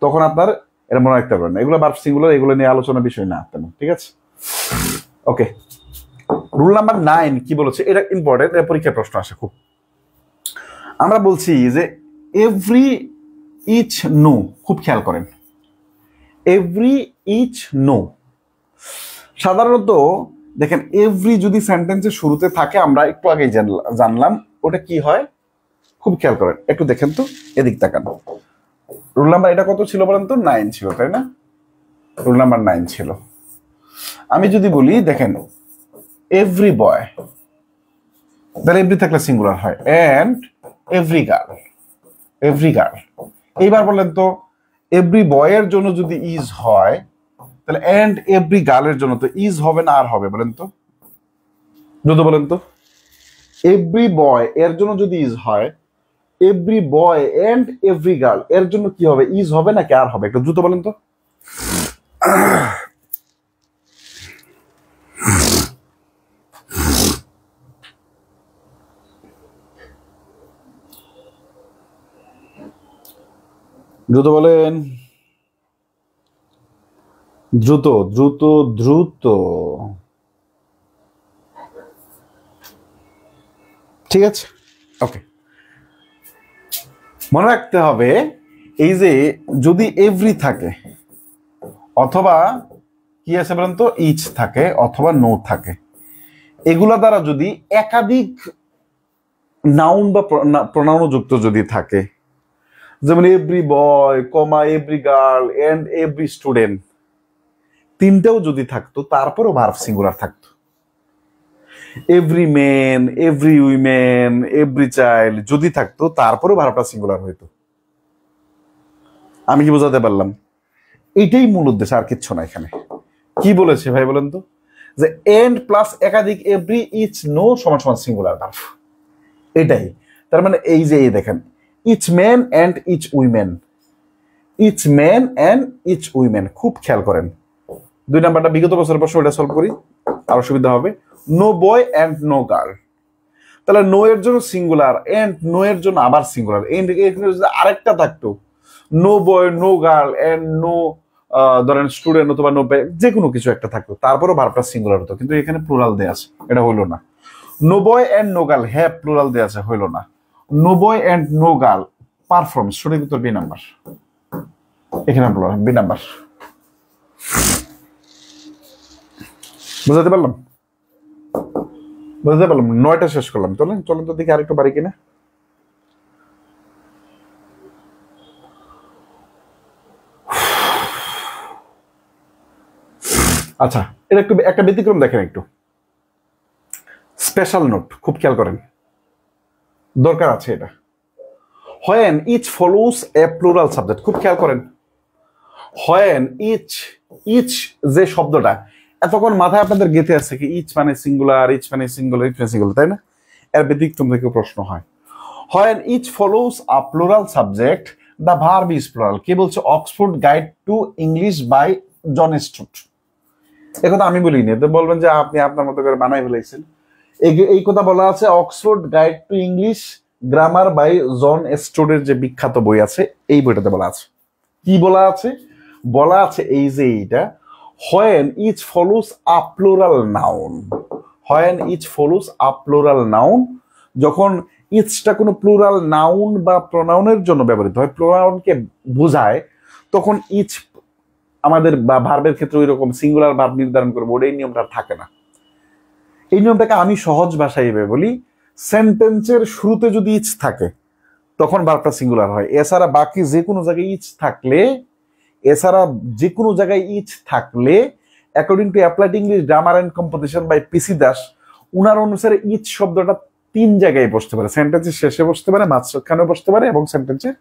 তখন আপনার এটা মনে রাখতে পারবেন না। এগুলো ভার্ব সিঙ্গুলার, এগুলো নিয়ে আলোচনার বিষয় না তেমন। ঠিক আছে, ওকে। রুল নাম্বার 9 কি বলেছে? এটা ইম্পর্টেন্ট, এটা পরীক্ষার প্রশ্ন আসে খুব। আমরা বলছি যে এভরি, ইচ, নো। খুব খেয়াল করেন, এভরি, ইচ, নো। সাধারণত দেখেন এভরি যদি সেন্টেন্সের শুরুতে থাকে, আমরা একটু আগে জানলাম ওটা কি হয়। খুব খেয়াল করেন, একটু দেখেন তো, এদিক তাকান। রুল নাম্বার এটা কত ছিল বলেন তো? 9 ছিল, তাই না? রুল নাম্বার 9 ছিল। আমি যদি বলি দেখেন এভরি বয়, তাহলে এভরি থাকলে সিঙ্গুলার হয়, and every girl, every girl. এইবার বলেন তো এভরি বয়ের জন্য যদি ইজ হয় তাহলে এন্ড এভরি গার্লের জন্য তো ইজ হবে না আর হবে বলেন তো, যদি বলেন তো এভরি বয় এর জন্য যদি ইজ হয়, every boy and every girl এর জন্য কি হবে, ইজ হবে নাকি আর হবে, একটু দ্রুত বলেন তো। দ্রুত বলেন, দ্রুত দ্রুত দ্রুত। ঠিক আছে, ওকে। মনে রাখতে হবে এই যে যদি এভরি থাকে অথবা কি আছে বলেন তো ইচ থাকে অথবা নো থাকে, এগুলা দ্বারা যদি একাধিক নাউন বা প্রনাউন যুক্ত যদি থাকে, যেমন every boy comma every girl and every student, তিনটাও যদি থাকতো তারপরেও ভার্ব সিঙ্গুলার থাকতো। Every men, every women, every child যদি থাকতো তারপরেও ভার্বটা সিঙ্গুলার হইতো। আমি কি বোঝাতে পারলাম? এটাই মূল উদ্দেশ্য, আর কিচ্ছু না। এখানে কি বলেছে ভাই বলেন তো, যে এন্ড প্লাস একাধিক এভরি ইচ নো সমান সমান সিঙ্গুলার ভার্ব, এটাই। তার মানে এই যে এই দেখেন each man and each women, each man and each women, খুব খেয়াল করেন। 2 নাম্বারটা বিগত বছরের প্রশ্ন, এটা সলভ করি আরো সুবিধা হবে। No boy and no girl, তাহলে নো এর জন্য সিঙ্গুলার এন্ড নো এর জন্য আবার সিঙ্গুলার, এন্ড আরেকটা থাকতো no boy no girl and no ধরেন স্টুডেন্ট অথবা নো যে কোনো কিছু একটা থাকতো, তারপরও ভার্বটা সিঙ্গুলার হতো, কিন্তু এখানে প্লুরাল দেয়া আছে, এটা হইলো না। No boy and no girl have plural দেয়া আছে, হইলো না। No boy and no girl perform, সঠিক উত্তর বি নাম্বার, এখানে বি নাম্বার। বুঝাতে পারলাম? বুঝতে পারলাম। 9টা শেষ করলাম, চলেন চলেন তো দেখি আরেকটু বাড়ি কিনা। আচ্ছা, এটা একটু একটা ব্যতিক্রম দেখেন, একটু স্পেশাল নোট, খুব খেয়াল করেন, দরকার আছে এটা। when each follows a plural subject, খুব খেয়াল করেন। when each যে শব্দটা এতক্ষণ মাথায় আপনাদের গেঁথে আছে কি ইচ মানে সিঙ্গুলার, ইচ মানে সিঙ্গুলার, ইচ মানে সিঙ্গুলার, তাই না? এর ব্যতিক্রম থেকে প্রশ্ন হয়। when each follows a plural subject the verb is plural, কে বলছে? Oxford guide to English by John Stute. একথা আমি বলিনি, তো বলবেন যে আপনি আপনার মতো করে বানাই ফেলাইছেন। এই কথা বলা আছে Oxford guide to English grammar by John স্টুটের যে বিখ্যাত বই আছে, এই বইটাতে বলা আছে। কি বলা আছে? বলা আছে এই যে এইটা, when each follows a plural noun, when each follows a plural noun, যখন ইচটা কোনো প্লুরাল নাউন বা প্রোনাউনের জন্য ব্যবহৃত হয়, প্রোনাউনকে বোঝায়, তখন ইচ আমাদের বা ভার্বের ক্ষেত্রে ওই রকম সিঙ্গুলার ভার্ব নির্ধারণ করবো, এই নিয়মটা থাকে না। এই নিয়মটাকে আমি সহজ ভাষায় এভাবে বলি, সেন্টেন্সের শুরুতে যদি ইচ থাকে তখন ভার্বটা সিঙ্গুলার হয়। এছাড়া বাকি যে কোনো জায়গায় ইচ থাকলে, according to applied English grammar and composition by PC Das, উনার অনুসারে ইচ শব্দটা 3 জায়গায় বসতে পারে, সেন্টেন্সের শেষে বসতে পারে, মাঝখানেও বসতে পারে এবং সেন্টেন্সের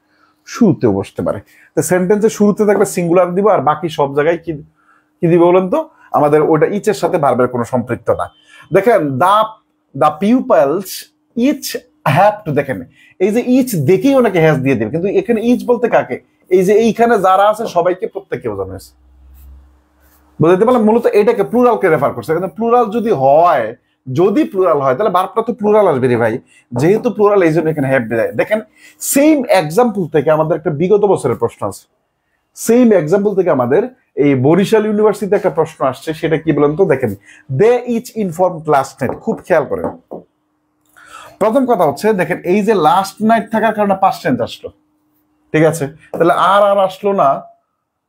শুরুতেও বসতে পারে। তো সেন্টেন্সের শুরুতে থাকলে সিঙ্গুলার দিব, আর বাকি সব জায়গায় কি দিব বলেন তো? আমাদের ওটা ইচের সাথে ভার্বের কোনো সম্পৃক্ত না। দেখেন দা পিউপলস ইচ হ্যাভ টু, দেখেন এই যে ইচ দেখেই ওনাকে হ্যাজ দিয়ে দেবে, কিন্তু এখানে ইচ বলতে কাকে? এই যে এইখানে যারা আছে সবাইকে, প্রত্যেককে বোঝানো হয়েছে। বুঝতে পারলাম? মূলত এটাকে প্লুরালকে রেফার করছে। কিন্তু প্লুরাল যদি হয় তাহলে ভার্বটা তো প্লুরাল আসবে রে ভাই, যেহেতু প্লুরাল এই জন্য এখানে হ্যাভ দেয়। দেখেন সেম এক্সাম্পল থেকে আমাদের একটা বিগত বছরের প্রশ্ন আছে, সেম এক্সাম্পল থেকে আমাদের এই বরিশাল ইউনিভার্সিটিতে একটা প্রশ্ন আসছে, সেটা কি বলেন তো? দেখেন দে ইচ ইনফর্ম লাস্ট নাইট, খুব খেয়াল করেন। প্রথম কথা হচ্ছে দেখেন এই যে লাস্ট নাইট থাকার কারণে পাস্ট টেন্স আসলো, ঠিক আছে? তাহলে আর আসলো না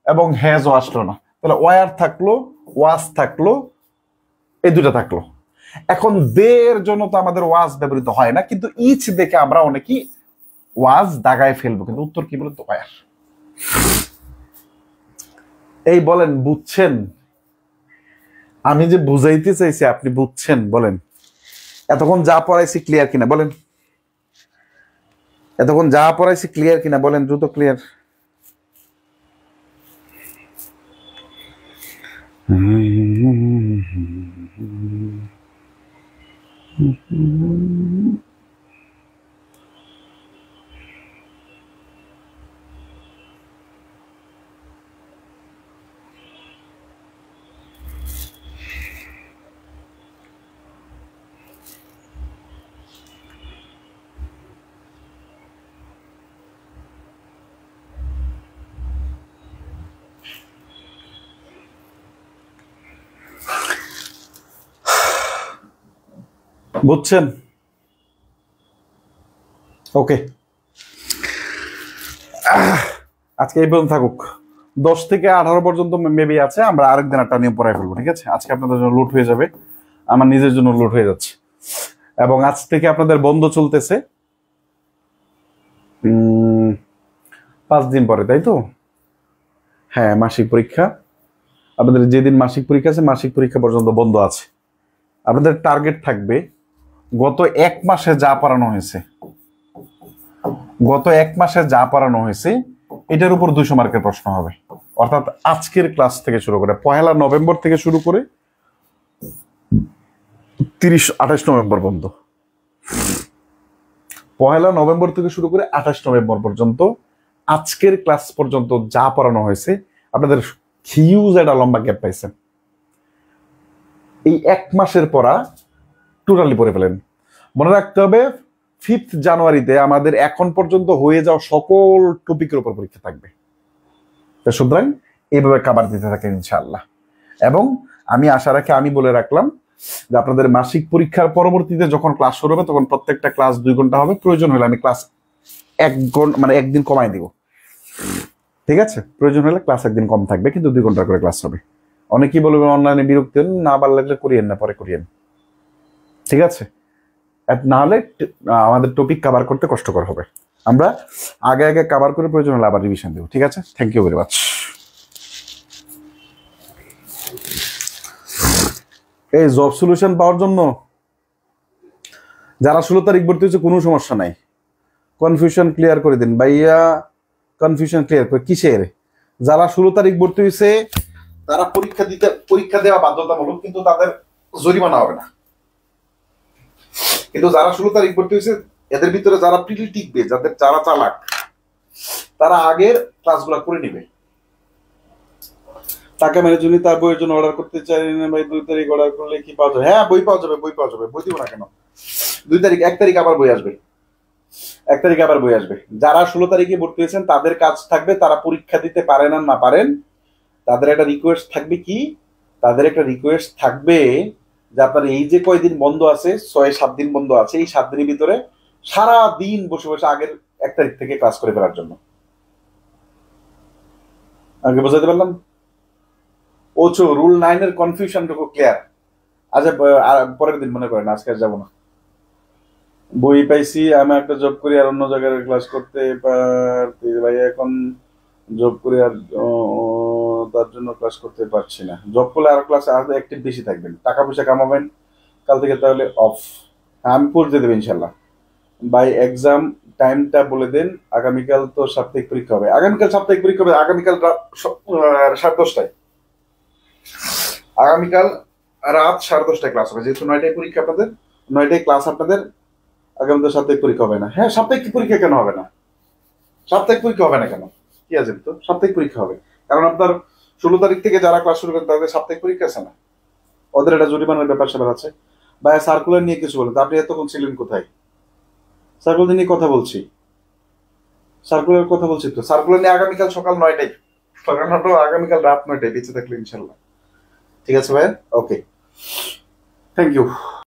এবং হ্যাজও আসলো না, তাহলে ওয়ার থাকলো, ওয়াজ থাকলো, এই দুটা থাকলো। এখন দে এর জন্য তো আমাদের ওয়াজ ব্যবহৃত হয় না, কিন্তু ইচ দেখে আমরা অনেকেই ওয়াজ দাগায় ফেলবো, কিন্তু উত্তর কি বলতো? ওয়ার। এই বলেন বুঝছেন? আমি যে বুঝাইতে চাইছি আপনি বুঝছেন? বলেন এতক্ষণ যা পড়াইছি ক্লিয়ার কিনা বলেন? এতক্ষণ যা পড়াইছি ক্লিয়ার কিনা বলেন? দ্রুত ক্লিয়ার। বুঝছেন? ওকে, আজকে এই পর্যন্ত থাকুক। 10 থেকে 18 পর্যন্ত মেবি আছে, আমরা আরেকদিন একটা নিয়ম পড়াই ফেলবো, ঠিক আছে? আজকে আপনাদের জন্য লোড হয়ে যাবে, আমার নিজের জন্য লোড হয়ে যাচ্ছে। এবং আজ থেকে আপনাদের বন্ধ চলতেছে 5 দিন পরে, তাই তো? হ্যাঁ, মাসিক পরীক্ষা। আপনাদের যেদিন মাসিক পরীক্ষা আছে মাসিক পরীক্ষা পর্যন্ত বন্ধ আছে। আপনাদের টার্গেট থাকবে গত 1 মাসে যা পড়ানো হয়েছে, এটার উপর 200 মার্কের প্রশ্ন হবে। অর্থাৎ আজকের ক্লাস থেকে শুরু করে 1 নভেম্বর থেকে শুরু করে 28 নভেম্বর পর্যন্ত, 1 নভেম্বর থেকে শুরু করে 28 নভেম্বর পর্যন্ত আজকের ক্লাস পর্যন্ত যা পড়ানো হয়েছে, আপনাদের হিউজ একটা লম্বা গ্যাপ পাইছেন। এই 1 মাসের পড়া টোটালি পড়ে ফেলেন। মনে রাখতে হবে 5 জানুয়ারিতে আমাদের এখন পর্যন্ত হয়ে যাওয়া সকল টপিকের উপর পরীক্ষা থাকবে। সুতরাং এইভাবে কাবার দিতে থাকেন ইনশাআল্লাহ। এবং আমি আশা রাখি, আমি বলে রাখলাম যে আপনাদের মাসিক পরীক্ষার পরবর্তীতে যখন ক্লাস শুরু হবে তখন প্রত্যেকটা ক্লাস 2 ঘন্টা হবে। প্রয়োজন হলে আমি ক্লাস 1 ঘন্টা মানে একদিন কমাই দিব, ঠিক আছে? প্রয়োজন হলে ক্লাস একদিন কম থাকবে, কিন্তু 2 ঘন্টা করে ক্লাস হবে। অনেকেই বলবে অনলাইনে বিরক্তি না, ভালো লাগলে করিয়েন না, পরে করিয়েন, ঠিক আছে? না হলে আমাদের টপিক কভার করতে কষ্টকর হবে। আমরা আগে আগে কভার করে প্রয়োজন হলে আবার রিভিশন দেব, ঠিক আছে? Thank you very much. এই জব সলিউশন পাওয়ার জন্য যারা 16 তারিখ ভর্তি হয়েছে কোনো সমস্যা নাই, কনফিউশন ক্লিয়ার করে দিন ভাইয়া। কনফিউশন ক্লিয়ার করে কিসের? যারা 16 তারিখ ভর্তি হয়েছে তারা পরীক্ষা দেওয়া বাধ্যতামূলক, কিন্তু তাদের জরিমানা হবে না। কিন্তু যারা 16 তারিখ ভর্তি হয়েছে এদের ভিতরে যারা প্রিলি টিকবে, যারা চালাক, তারা আগের ক্লাসগুলো করে নিবে। টাকা মেরে জন্য তার বইয়ের জন্য অর্ডার করতে চাই না ভাই, 2 তারিখ অর্ডার করলে কি পাওয়া যাবে? হ্যাঁ, বই পাওয়া যাবে, বই দিব না কেন? 1 তারিখ আবার বই আসবে, 1 তারিখ আবার বই আসবে। যারা 16 তারিখে ভর্তি হয়েছেন তাদের কাজ থাকবে, তারা পরীক্ষা দিতে পারেন আর না পারেন, তাদের একটা রিকোয়েস্ট থাকবে কি? তাদের একটা রিকোয়েস্ট থাকবে যে আপনার এই যে কয়দিন বন্ধ আছে, 6-7 দিন বন্ধ আছে, এই 7 দিনের ভিতরে সারা দিন বসে বসে আগের 1 তারিখ থেকে ক্লাস করে ফেলার জন্য। আগে বোঝাতে পারলাম? ওছো রুল 9 এর কনফিউশনটুকু ক্লিয়ার। আচ্ছা, পরের দিন মনে করেন, আজকে যাবো না, বই পাইছি, আমি একটা জব করি আর অন্য জায়গায় ক্লাস করতে পারছি ভাই, এখন জব করি আর তার জন্য ক্লাস করতে পারছি না। জব করলে আর ক্লাস আর অ্যাক্টিভ বেশি থাকবেন, টাকা পয়সা কামাবেন কাল থেকে, তাহলে অফ। আমি পড়তে দেবো ইনশাল্লাহ। বাই এক্সাম টাইমটা বলে দেন। আগামীকাল তো সাপ্তাহিক পরীক্ষা হবে, আগামীকাল 10:30টায়, আগামীকাল রাত 10:30টায় ক্লাস হবে। যেহেতু 9টায় পরীক্ষা আপনাদের, 9টায় ক্লাস আপনাদের, আগামীকাল সাপ্তাহিক পরীক্ষা হবে না। হ্যাঁ, সাপ্তাহিক পরীক্ষা কেন হবে না? সাপ্তাহিক পরীক্ষা হবে না কেন? কি আছে তো? সাপ্তাহিক পরীক্ষা হবে, কারণ আপনার 16 তারিখ থেকে যারা ক্লাস শুরু করেন তাদের সাপ্তাহিক পরীক্ষা আছে না, ওদের একটা জরিমানার ব্যাপার স্যাপার আছে। বা সার্কুলার নিয়ে কিছু বলেন, আপনি এতক্ষণ ছিলেন কোথায়? সার্কুলার নিয়ে কথা বলছি, তো সার্কুলার নিয়ে আগামীকাল সকাল 9টায়, আগামীকাল রাত 9টায় বেঁচে থাকলে ইনশাল্লাহ, ঠিক আছে ভাই? ওকে, থ্যাংক ইউ।